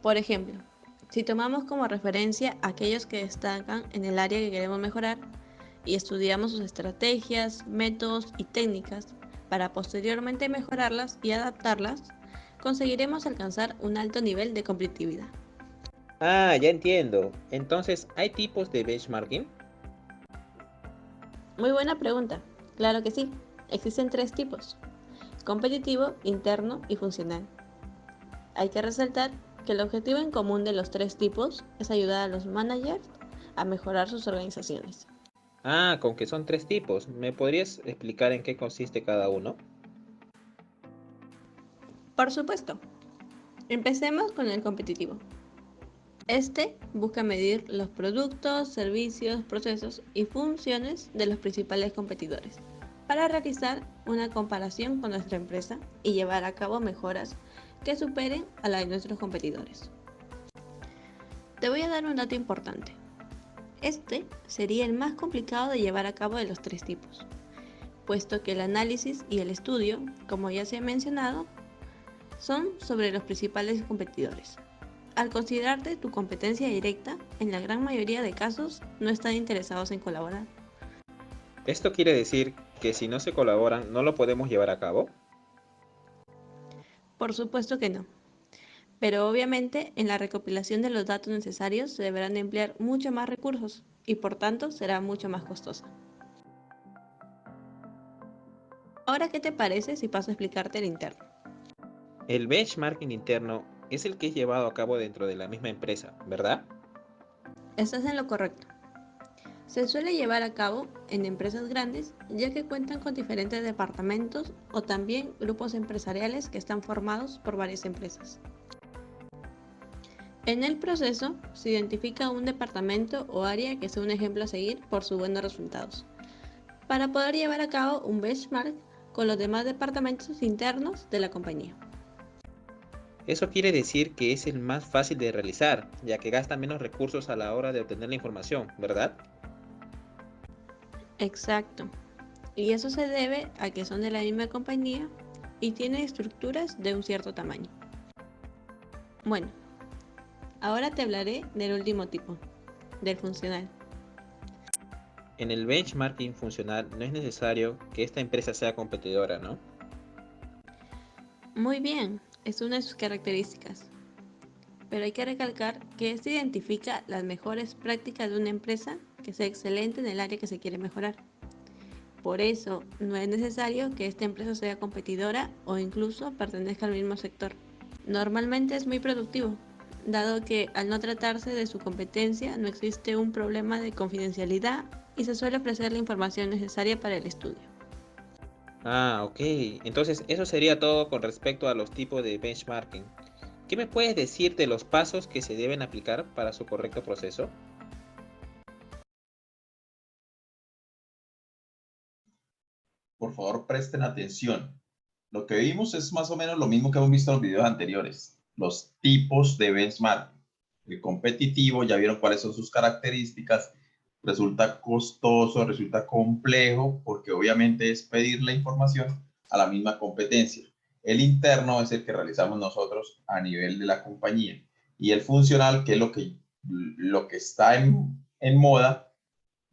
Por ejemplo, si tomamos como referencia a aquellos que destacan en el área que queremos mejorar y estudiamos sus estrategias, métodos y técnicas para posteriormente mejorarlas y adaptarlas, conseguiremos alcanzar un alto nivel de competitividad.
Ah, ya entiendo. Entonces, ¿hay tipos de benchmarking?
Muy buena pregunta. Claro que sí. Existen 3 tipos: competitivo, interno y funcional. Hay que resaltar que el objetivo en común de los 3 tipos es ayudar a los managers a mejorar sus organizaciones.
Ah, con que son 3 tipos. ¿Me podrías explicar en qué consiste cada uno?
Por supuesto. Empecemos con el competitivo. Este busca medir los productos, servicios, procesos y funciones de los principales competidores para realizar una comparación con nuestra empresa y llevar a cabo mejoras que superen a la de nuestros competidores. Te voy a dar un dato importante. Este sería el más complicado de llevar a cabo de los 3 tipos, puesto que el análisis y el estudio, como ya se ha mencionado, son sobre los principales competidores. Al considerarte tu competencia directa, en la gran mayoría de casos no están interesados en colaborar.
¿Esto quiere decir que si no se colaboran no lo podemos llevar a cabo?
Por supuesto que no. Pero obviamente en la recopilación de los datos necesarios se deberán emplear mucho más recursos y por tanto será mucho más costosa. Ahora, ¿qué te parece si paso a explicarte el interno?
El benchmarking interno es el que es llevado a cabo dentro de la misma empresa, ¿verdad?
Estás en lo correcto. Se suele llevar a cabo en empresas grandes, ya que cuentan con diferentes departamentos o también grupos empresariales que están formados por varias empresas. En el proceso se identifica un departamento o área que sea un ejemplo a seguir por sus buenos resultados, para poder llevar a cabo un benchmark con los demás departamentos internos de la compañía.
Eso quiere decir que es el más fácil de realizar, ya que gasta menos recursos a la hora de obtener la información, ¿verdad?
Exacto. Y eso se debe a que son de la misma compañía y tienen estructuras de un cierto tamaño. Bueno, ahora te hablaré del último tipo, del funcional.
En el benchmarking funcional no es necesario que esta empresa sea competidora, ¿no?
Muy bien, es una de sus características. pero hay que recalcar que este identifica las mejores prácticas de una empresa que sea excelente en el área que se quiere mejorar. Por eso, no es necesario que esta empresa sea competidora o incluso pertenezca al mismo sector. Normalmente es muy productivo, dado que al no tratarse de su competencia no existe un problema de confidencialidad y se suele ofrecer la información necesaria para el estudio.
Ah, ok. Entonces, eso sería todo con respecto a los tipos de benchmarking. ¿Qué me puedes decir de los pasos que se deben aplicar para su correcto proceso?
Por favor, presten atención. Lo que vimos es más o menos lo mismo que hemos visto en los videos anteriores. Los tipos de benchmark. El competitivo, ya vieron cuáles son sus características. Resulta costoso, resulta complejo, porque obviamente es pedir la información a la misma competencia. El interno es el que realizamos nosotros a nivel de la compañía. Y el funcional, que es lo que está en moda,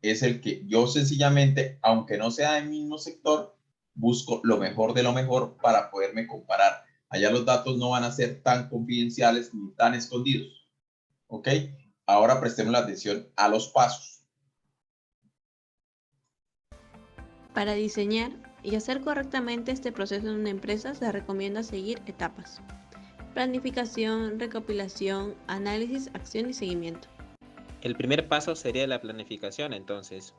es el que yo sencillamente, aunque no sea del mismo sector, busco lo mejor de lo mejor para poderme comparar. Allá los datos no van a ser tan confidenciales ni tan escondidos. ¿Ok? Ahora prestemos la atención a los pasos.
Para diseñar y hacer correctamente este proceso en una empresa se recomienda seguir etapas: planificación, recopilación, análisis, acción y seguimiento.
El primer paso sería la planificación, entonces.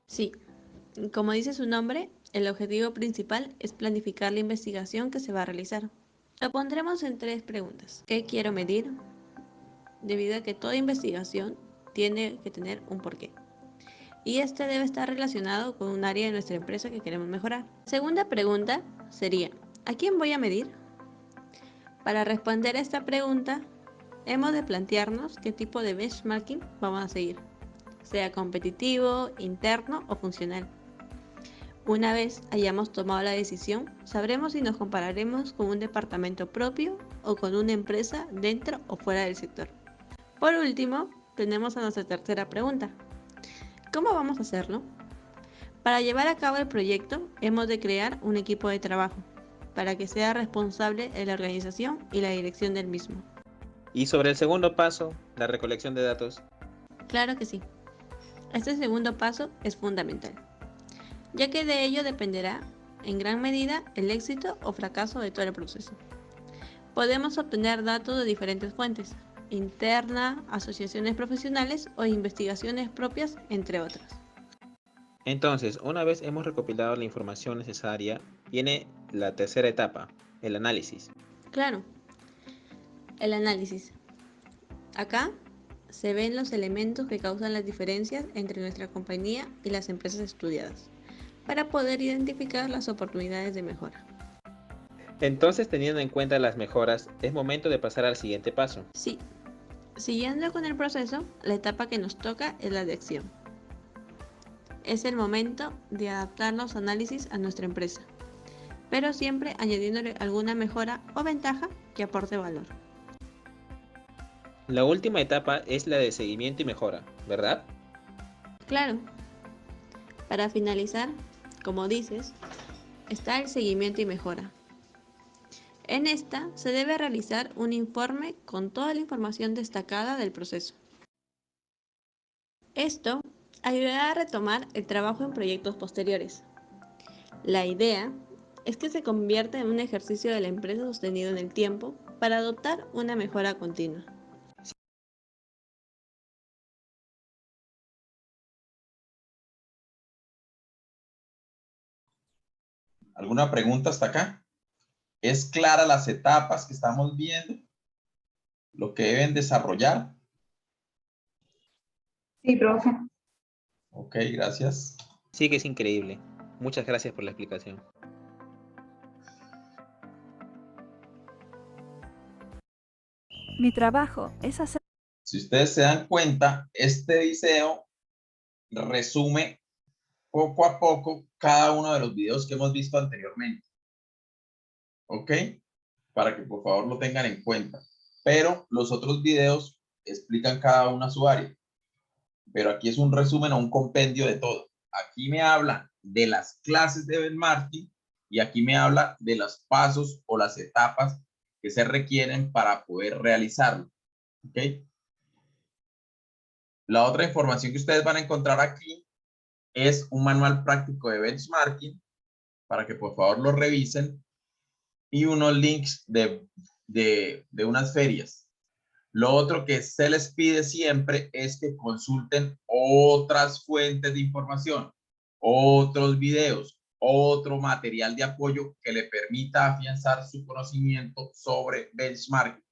Sí, como dice su nombre, el objetivo principal es planificar la investigación que se va a realizar. Lo pondremos en 3 preguntas. ¿Qué quiero medir? Debido a que toda investigación tiene que tener un porqué. Y este debe estar relacionado con un área de nuestra empresa que queremos mejorar. Segunda pregunta sería: ¿a quién voy a medir? Para responder a esta pregunta, hemos de plantearnos qué tipo de benchmarking vamos a seguir, sea competitivo, interno o funcional. Una vez hayamos tomado la decisión, sabremos si nos compararemos con un departamento propio o con una empresa dentro o fuera del sector. Por último, tenemos a nuestra tercera pregunta: ¿cómo vamos a hacerlo? Para llevar a cabo el proyecto, hemos de crear un equipo de trabajo para que sea responsable de la organización y la dirección del mismo.
Y sobre el segundo paso, la recolección de datos.
Claro que sí. Este segundo paso es fundamental, ya que de ello dependerá en gran medida el éxito o fracaso de todo el proceso. Podemos obtener datos de diferentes fuentes: interna, asociaciones profesionales o investigaciones propias, entre otras.
Entonces, una vez hemos recopilado la información necesaria, viene la tercera etapa, el análisis.
Claro, el análisis. Acá se ven los elementos que causan las diferencias entre nuestra compañía y las empresas estudiadas, para poder identificar las oportunidades de mejora.
Entonces, teniendo en cuenta las mejoras, es momento de pasar al siguiente paso.
Sí, siguiendo con el proceso, la etapa que nos toca es la de acción. Es el momento de adaptar los análisis a nuestra empresa, pero siempre añadiéndole alguna mejora o ventaja que aporte valor.
La última etapa es la de seguimiento y mejora, ¿verdad?
Claro. Para finalizar, como dices, está el seguimiento y mejora. En esta se debe realizar un informe con toda la información destacada del proceso. Esto ayudará a retomar el trabajo en proyectos posteriores. La idea es que se convierta en un ejercicio de la empresa sostenido en el tiempo para adoptar una mejora continua.
¿Alguna pregunta hasta acá? ¿Es clara las etapas que estamos viendo? ¿Lo que deben desarrollar?
Sí, profe.
Ok, gracias.
Sí que es increíble. Muchas gracias por la explicación.
Mi trabajo es hacer...
Si ustedes se dan cuenta, este video resume poco a poco cada uno de los videos que hemos visto anteriormente. ¿Ok? Para que por favor lo tengan en cuenta. Pero los otros videos explican cada una su área. Pero aquí es un resumen o un compendio de todo. Aquí me habla de las clases de benchmarking y aquí me habla de los pasos o las etapas que se requieren para poder realizarlo. ¿Ok? La otra información que ustedes van a encontrar aquí es un manual práctico de benchmarking para que por favor lo revisen y unos links de unas ferias. Lo otro que se les pide siempre es que consulten otras fuentes de información, otros videos, otro material de apoyo que le permita afianzar su conocimiento sobre benchmarking.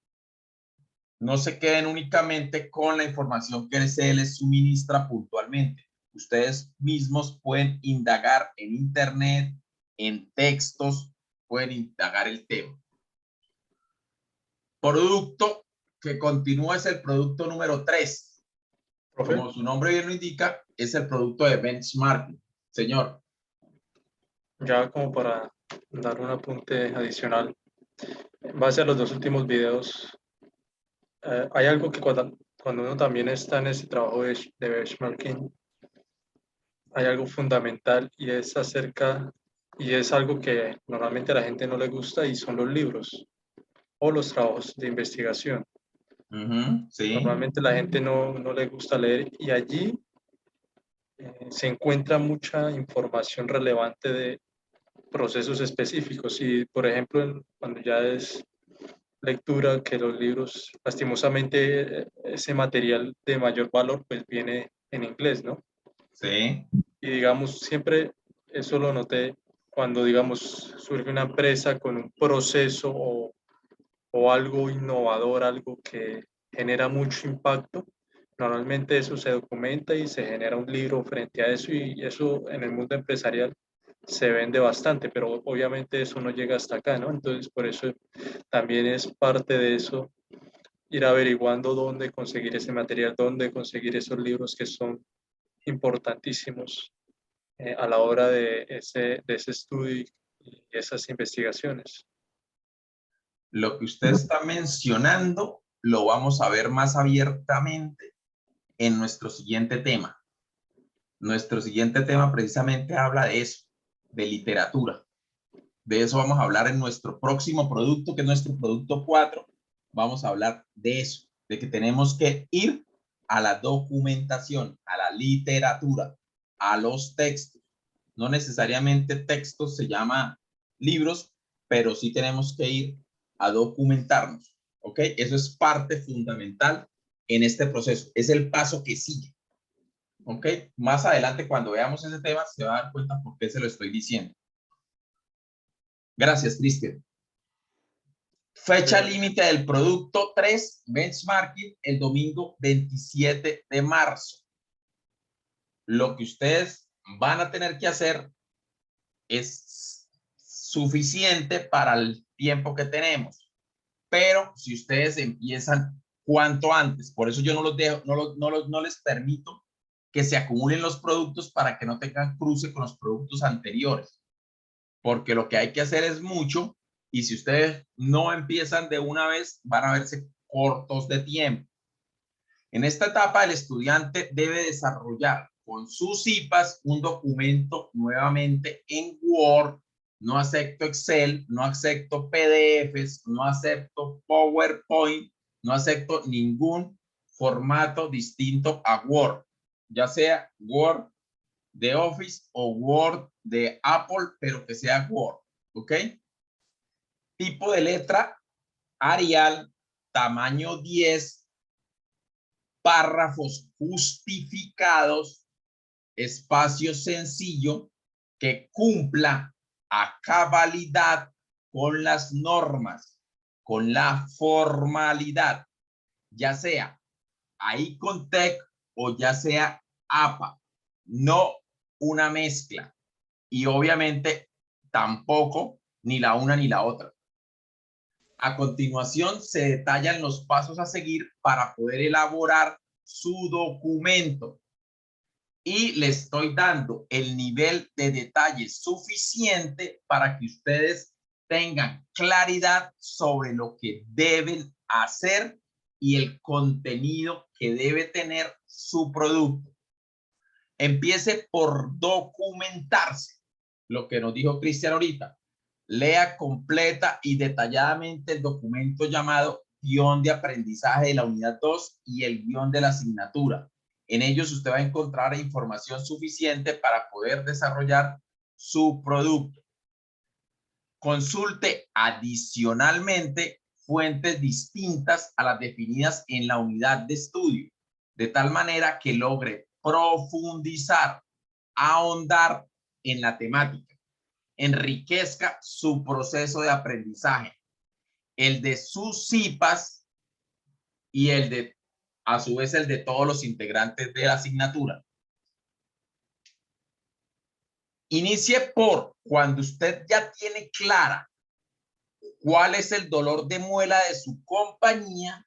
No se queden únicamente con la información que se les suministra puntualmente. Ustedes mismos pueden indagar en internet, en textos, pueden indagar el tema. Producto que continúa es el producto número 3. Como su nombre bien lo indica, es el producto de benchmarking. Señor.
Ya como para dar un apunte adicional, en base a los dos últimos videos, hay algo que cuando uno también está en ese trabajo de benchmarking, hay algo fundamental y es algo que normalmente a la gente no le gusta y son los libros o los trabajos de investigación.
Sí.
Normalmente la gente no le gusta leer y allí se encuentra mucha información relevante de procesos específicos y, por ejemplo, cuando ya es lectura, que los libros, lastimosamente, ese material de mayor valor, pues viene en inglés, ¿no?
Sí.
Y digamos, siempre eso lo noté cuando, digamos, surge una empresa con un proceso o algo innovador, algo que genera mucho impacto. Normalmente eso se documenta y se genera un libro frente a eso y eso en el mundo empresarial se vende bastante, pero obviamente eso no llega hasta acá, ¿no? Entonces, por eso también es parte de eso, ir averiguando dónde conseguir ese material, dónde conseguir esos libros que son importantísimos a la hora de ese estudio y esas investigaciones.
Lo que usted está mencionando lo vamos a ver más abiertamente en nuestro siguiente tema. Nuestro siguiente tema precisamente habla de eso, de literatura. De eso vamos a hablar en nuestro próximo producto, que es nuestro producto 4. Vamos a hablar de eso, de que tenemos que ir a la documentación, a la literatura, a los textos. No necesariamente textos se llama libros, pero sí tenemos que ir a documentarnos. ¿Ok? Eso es parte fundamental en este proceso. Es el paso que sigue. ¿Ok? Más adelante, cuando veamos ese tema, se va a dar cuenta por qué se lo estoy diciendo. Gracias, Cristian. Fecha límite del producto 3, benchmarking, el domingo 27 de marzo. Lo que ustedes van a tener que hacer es suficiente para el tiempo que tenemos. Pero si ustedes empiezan cuanto antes, por eso yo no los dejo, no les permito que se acumulen los productos para que no tengan cruce con los productos anteriores. Porque lo que hay que hacer es mucho y si ustedes no empiezan de una vez, van a verse cortos de tiempo. En esta etapa, el estudiante debe desarrollar con sus IPAs un documento nuevamente en Word. No acepto Excel, no acepto PDFs, no acepto PowerPoint, no acepto ningún formato distinto a Word, ya sea Word de Office o Word de Apple, pero que sea Word, ¿ok? Tipo de letra Arial, tamaño 10, párrafos justificados, espacio sencillo que cumpla a cabalidad con las normas, con la formalidad, ya sea ICONTEC o ya sea APA, no una mezcla y obviamente tampoco ni la una ni la otra. A continuación se detallan los pasos a seguir para poder elaborar su documento. Y le estoy dando el nivel de detalle suficiente para que ustedes tengan claridad sobre lo que deben hacer y el contenido que debe tener su producto. Empiece por documentarse, lo que nos dijo Cristian ahorita. lea completa y detalladamente el documento llamado guión de aprendizaje de la unidad 2 y el guión de la asignatura. En ellos usted va a encontrar información suficiente para poder desarrollar su producto. Consulte adicionalmente fuentes distintas a las definidas en la unidad de estudio, de tal manera que logre profundizar, ahondar en la temática, enriquezca su proceso de aprendizaje, el de sus CIPAs y el de, a su vez, el de todos los integrantes de la asignatura. Inicie por cuando usted ya tiene clara cuál es el dolor de muela de su compañía,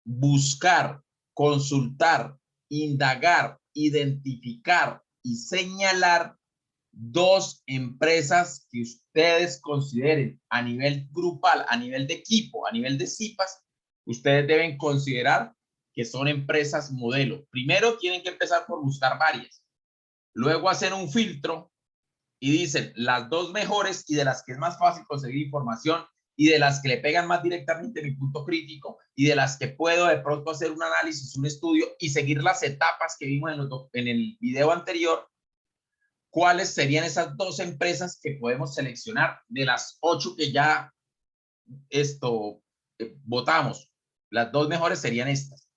buscar, consultar, indagar, identificar y señalar 2 empresas que ustedes consideren a nivel grupal, a nivel de equipo, a nivel de CIPAs, ustedes deben considerar que son empresas modelo. Primero tienen que empezar por buscar varias, luego hacer un filtro y dicen las 2 mejores y de las que es más fácil conseguir información y de las que le pegan más directamente mi punto crítico y de las que puedo de pronto hacer un análisis, un estudio y seguir las etapas que vimos en el video anterior. ¿Cuáles serían esas 2 empresas que podemos seleccionar de las 8 que ya votamos? Las 2 mejores serían estas.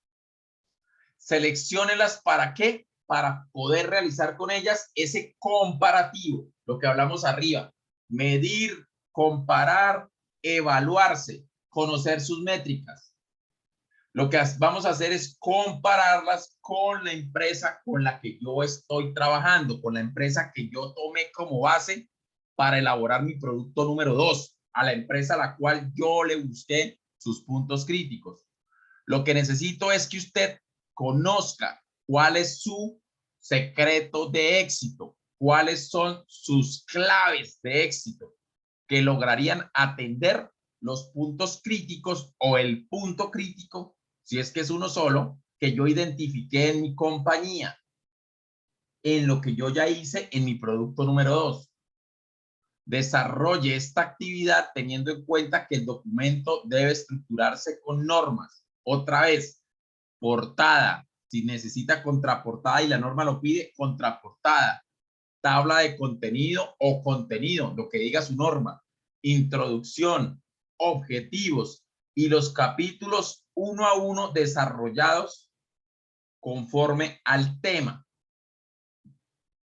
Selecciónelas ¿para qué? Para poder realizar con ellas ese comparativo, lo que hablamos arriba, medir, comparar, evaluarse, conocer sus métricas. Lo que vamos a hacer es compararlas con la empresa con la que yo estoy trabajando, con la empresa que yo tomé como base para elaborar mi producto número 2, a la empresa a la cual yo le busqué sus puntos críticos. Lo que necesito es que usted conozca cuál es su secreto de éxito, cuáles son sus claves de éxito que lograrían atender los puntos críticos o el punto crítico, si es que es uno solo, que yo identifiqué en mi compañía, en lo que yo ya hice en mi producto número 2. Desarrolle esta actividad teniendo en cuenta que el documento debe estructurarse con normas. Otra vez, portada, si necesita contraportada y la norma lo pide, contraportada. Tabla de contenido o contenido, lo que diga su norma. Introducción, objetivos y los capítulos 1 a 1 desarrollados conforme al tema.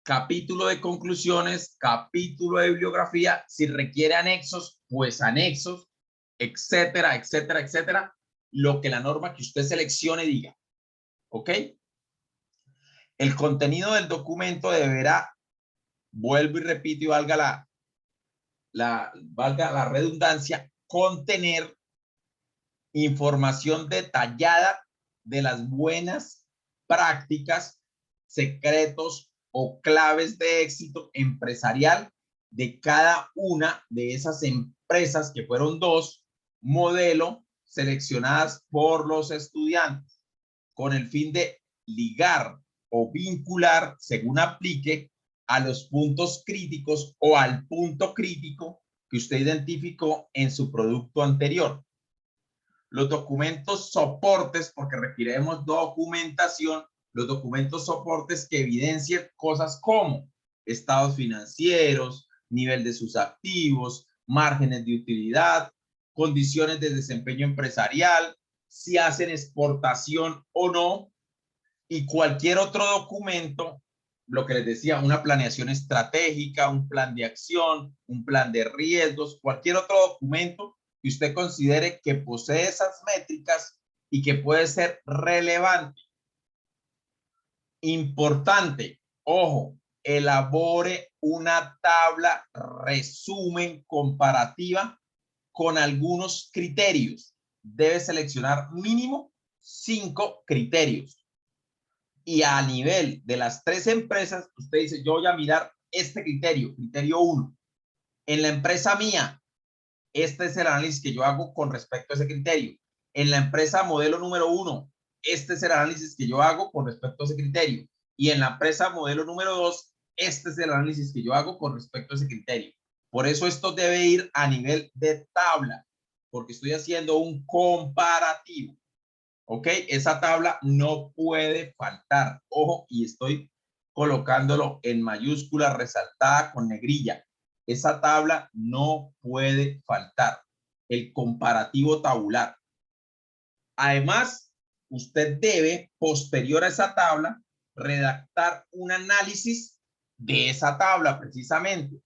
Capítulo de conclusiones, capítulo de bibliografía, si requiere anexos, pues anexos, etcétera, etcétera, etcétera, lo que la norma que usted seleccione diga. ¿Ok? El contenido del documento deberá, vuelvo y repito y valga la redundancia, contener información detallada de las buenas prácticas, secretos o claves de éxito empresarial de cada una de esas empresas que fueron 2 modelo seleccionadas por los estudiantes con el fin de ligar o vincular según aplique a los puntos críticos o al punto crítico que usted identificó en su producto anterior. Los documentos soportes, porque requeriremos documentación, los documentos soportes que evidencien cosas como estados financieros, nivel de sus activos, márgenes de utilidad, condiciones de desempeño empresarial, si hacen exportación o no, y cualquier otro documento, lo que les decía, una planeación estratégica, un plan de acción, un plan de riesgos, cualquier otro documento que usted considere que posee esas métricas y que puede ser relevante. Importante, ojo, elabore una tabla resumen comparativa con algunos criterios. Debe seleccionar mínimo 5 criterios. Y a nivel de las 3 empresas, usted dice, yo voy a mirar este criterio, criterio 1. En la empresa mía, este es el análisis que yo hago con respecto a ese criterio. En la empresa modelo número 1, este es el análisis que yo hago con respecto a ese criterio. Y en la empresa modelo número 2, este es el análisis que yo hago con respecto a ese criterio. Por eso esto debe ir a nivel de tabla, porque estoy haciendo un comparativo. ¿Ok? Esa tabla no puede faltar. Ojo, y estoy colocándolo en mayúscula, resaltada con negrilla. Esa tabla no puede faltar. El comparativo tabular. Además, usted debe, posterior a esa tabla, redactar un análisis de esa tabla precisamente.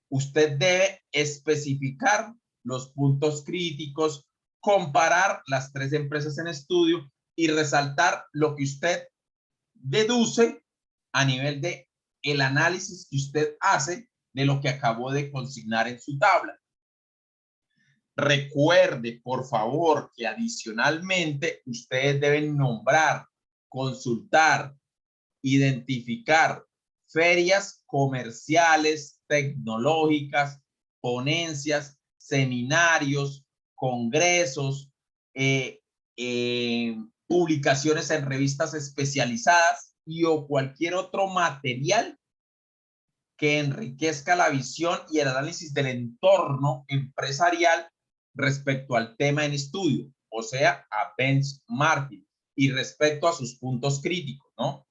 Usted debe especificar los puntos críticos, comparar las 3 empresas en estudio y resaltar lo que usted deduce a nivel de el análisis que usted hace de lo que acabó de consignar en su tabla. Recuerde, por favor, que adicionalmente ustedes deben nombrar, consultar, identificar ferias comerciales, tecnológicas, ponencias, seminarios, congresos, publicaciones en revistas especializadas y o cualquier otro material que enriquezca la visión y el análisis del entorno empresarial respecto al tema en estudio, o sea, a benchmarking y respecto a sus puntos críticos, ¿no?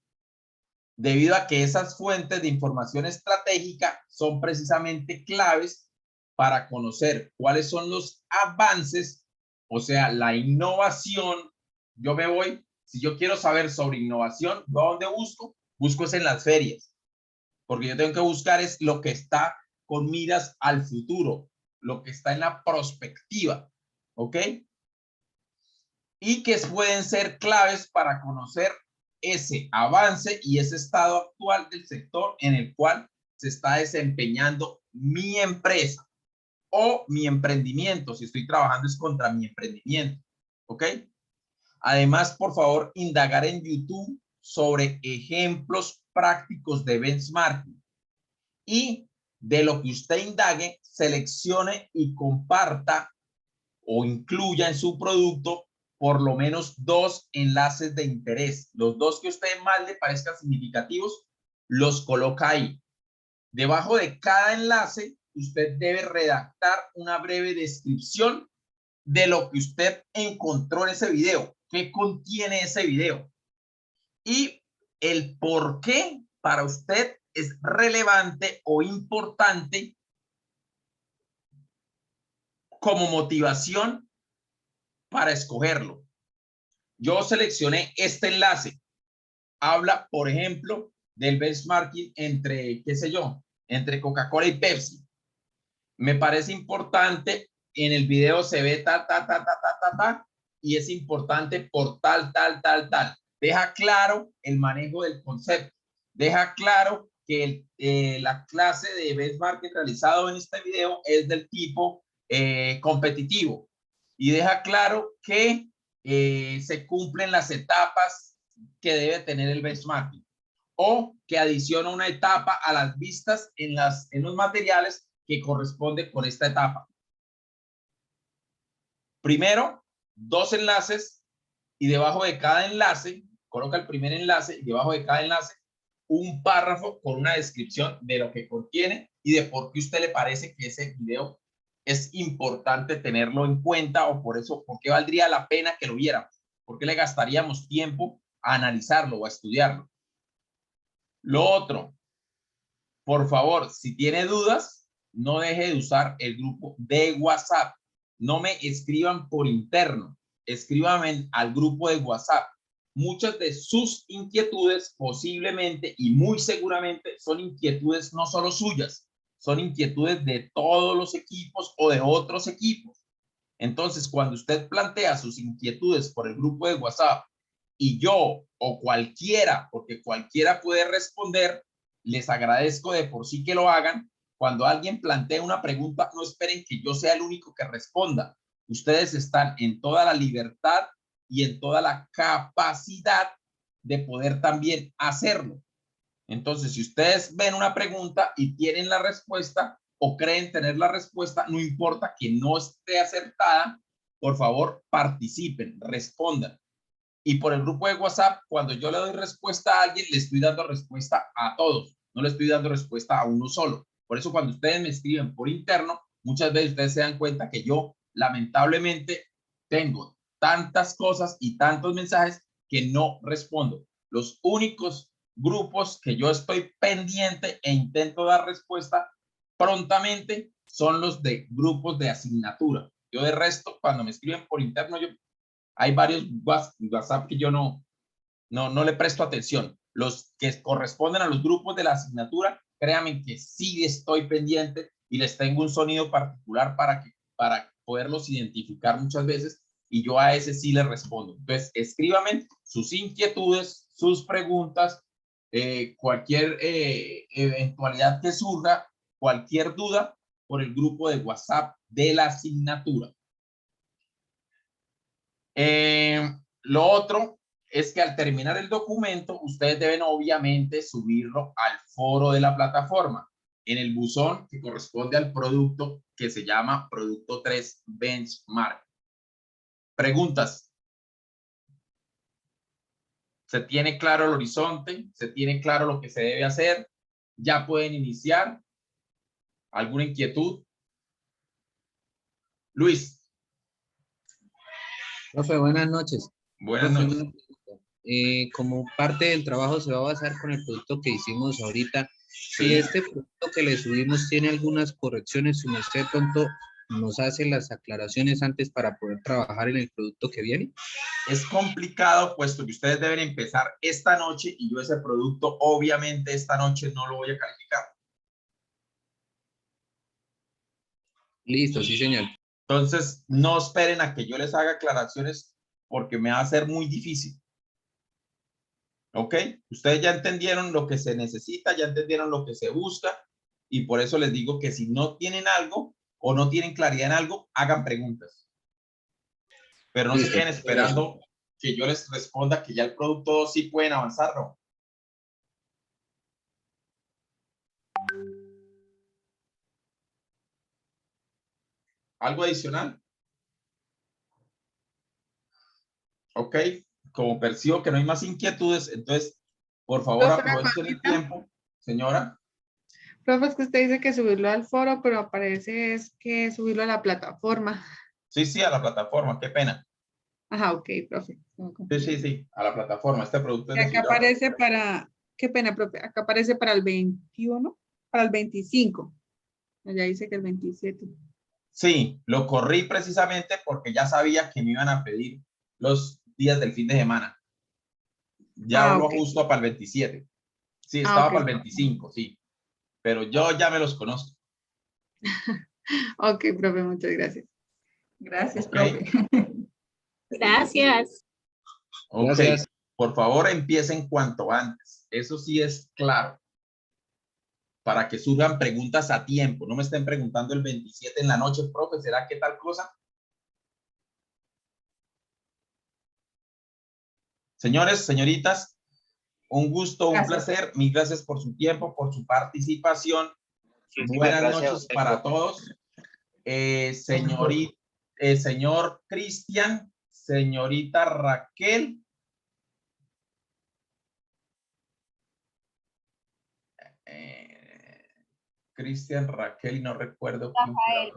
Debido a que esas fuentes de información estratégica son precisamente claves para conocer cuáles son los avances, o sea, la innovación. Yo me voy, si yo quiero saber sobre innovación, ¿yo a dónde busco? Busco es en las ferias, porque yo tengo que buscar es lo que está con miras al futuro, lo que está en la prospectiva, ¿ok? Y que pueden ser claves para conocer ese avance y ese estado actual del sector en el cual se está desempeñando mi empresa o mi emprendimiento, si estoy trabajando es contra mi emprendimiento, ¿ok? Además, por favor, indagar en YouTube sobre ejemplos prácticos de benchmarking y de lo que usted indague, seleccione y comparta o incluya en su producto por lo menos 2 enlaces de interés. Los 2 que a usted más le parezcan significativos, los coloca ahí. Debajo de cada enlace, usted debe redactar una breve descripción de lo que usted encontró en ese video. ¿Qué contiene ese video? Y el por qué para usted es relevante o importante como motivación para escogerlo. Yo seleccioné este enlace. Habla, por ejemplo, del benchmarking entre, qué sé yo, entre Coca-Cola y Pepsi. Me parece importante, en el video se ve ta, y es importante por tal. Deja claro el manejo del concepto. Deja claro que la clase de benchmarking realizado en este video es del tipo competitivo. Y deja claro que se cumplen las etapas que debe tener el benchmarking. O que adiciona una etapa a las vistas en los materiales que corresponde con esta etapa. Primero, 2 enlaces y debajo de cada enlace, coloca el primer enlace y debajo de cada enlace un párrafo con una descripción de lo que contiene y de por qué a usted le parece que ese video es importante tenerlo en cuenta o por qué valdría la pena que lo viéramos, por qué le gastaríamos tiempo a analizarlo o a estudiarlo. Lo otro, por favor, si tiene dudas, no deje de usar el grupo de WhatsApp. No me escriban por interno, escríbanme al grupo de WhatsApp. Muchas de sus inquietudes posiblemente y muy seguramente son inquietudes no solo suyas, son inquietudes de todos los equipos o de otros equipos. Entonces, cuando usted plantea sus inquietudes por el grupo de WhatsApp y yo o cualquiera, porque cualquiera puede responder, les agradezco de por sí que lo hagan. Cuando alguien plantea una pregunta, no esperen que yo sea el único que responda. Ustedes están en toda la libertad y en toda la capacidad de poder también hacerlo. Entonces, si ustedes ven una pregunta y tienen la respuesta o creen tener la respuesta, no importa que no esté acertada, por favor, participen, respondan. Y por el grupo de WhatsApp, cuando yo le doy respuesta a alguien, le estoy dando respuesta a todos. No le estoy dando respuesta a uno solo. Por eso cuando ustedes me escriben por interno, muchas veces ustedes se dan cuenta que yo lamentablemente tengo tantas cosas y tantos mensajes que no respondo. Los únicos grupos que yo estoy pendiente e intento dar respuesta prontamente son los de grupos de asignatura. Yo de resto, cuando me escriben por interno, hay varios WhatsApp que yo no le presto atención. Los que corresponden a los grupos de la asignatura, créanme que sí estoy pendiente y les tengo un sonido particular para poderlos identificar muchas veces, y yo a ese sí les respondo. Entonces, escríbanme sus inquietudes, sus preguntas, cualquier eventualidad que surja, cualquier duda, por el grupo de WhatsApp de la asignatura. Lo otro es que al terminar el documento, ustedes deben obviamente subirlo al foro de la plataforma, en el buzón que corresponde al producto que se llama Producto 3 Benchmark. Preguntas. ¿Se tiene claro el horizonte? ¿Se tiene claro lo que se debe hacer? ¿Ya pueden iniciar? ¿Alguna inquietud? Luis.
Profe, buenas noches.
Buenas
Profe,
noches.
Como parte del trabajo se va a basar con el producto que hicimos ahorita. Si este producto que le subimos tiene algunas correcciones, si usted pronto nos hace las aclaraciones antes para poder trabajar en el producto que viene.
Es complicado, puesto que ustedes deben empezar esta noche y yo ese producto obviamente esta noche no lo voy a calificar.
Listo, sí, señor.
Entonces, no esperen a que yo les haga aclaraciones porque me va a ser muy difícil. ¿Ok? Ustedes ya entendieron lo que se necesita, ya entendieron lo que se busca, y por eso les digo que si no tienen algo o no tienen claridad en algo, hagan preguntas. Pero no se queden esperando que yo les responda que ya el producto sí pueden avanzar, ¿no? ¿Algo adicional? Ok, como percibo que no hay más inquietudes, entonces, por favor, aprovechen el tiempo. Señora.
Profe, es que usted dice que subirlo al foro, pero aparece es que subirlo a la plataforma.
Sí, a la plataforma, qué pena.
Ajá, ok, profe.
Sí, a la plataforma. Este producto es
Y acá aparece para, qué pena, profe, acá aparece para el 21, para el 25. Allá dice que el 27.
Sí, lo corrí precisamente porque ya sabía que me iban a pedir los días del fin de semana. Ya lo ajusto para el 27. Sí, estaba para el 25, sí. Pero yo ya me los conozco.
Ok, profe, muchas gracias.
Gracias, profe.
Gracias.
Ok,
Gracias.
por favor empiecen cuanto antes. Eso sí es claro. Para que surjan preguntas a tiempo. No me estén preguntando el 27 en la noche, profe, ¿será que tal cosa? Señores, señoritas, un gusto, un placer. Mil gracias por su tiempo, por su participación. Buenas noches para todos. Señor Cristian, señorita Raquel. Cristian, Raquel, y no recuerdo. Rafael.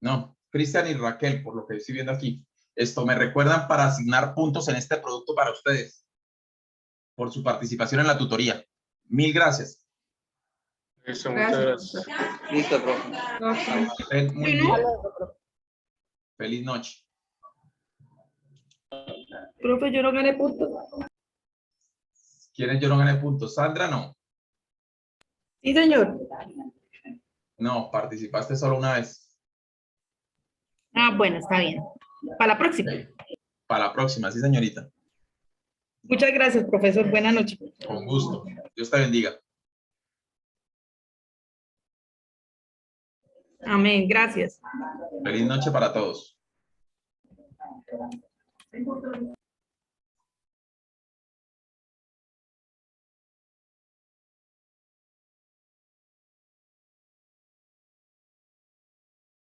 No, Cristian y Raquel, por lo que estoy viendo aquí. Esto me recuerdan para asignar puntos en este producto para ustedes, por su participación en la tutoría. Mil gracias.
Listo, muchas gracias.
Listo, profe.
Muy bien. Feliz noche.
Profe, yo no gané puntos.
¿Quieren yo no gané puntos? Sandra, no.
Sí, señor.
No, participaste solo una vez.
Ah, bueno, está bien. Para la próxima.
Okay. Para la próxima, sí, señorita.
Muchas gracias, profesor. Buenas noches.
Con gusto. Dios te bendiga.
Amén. Gracias.
Feliz noche para todos.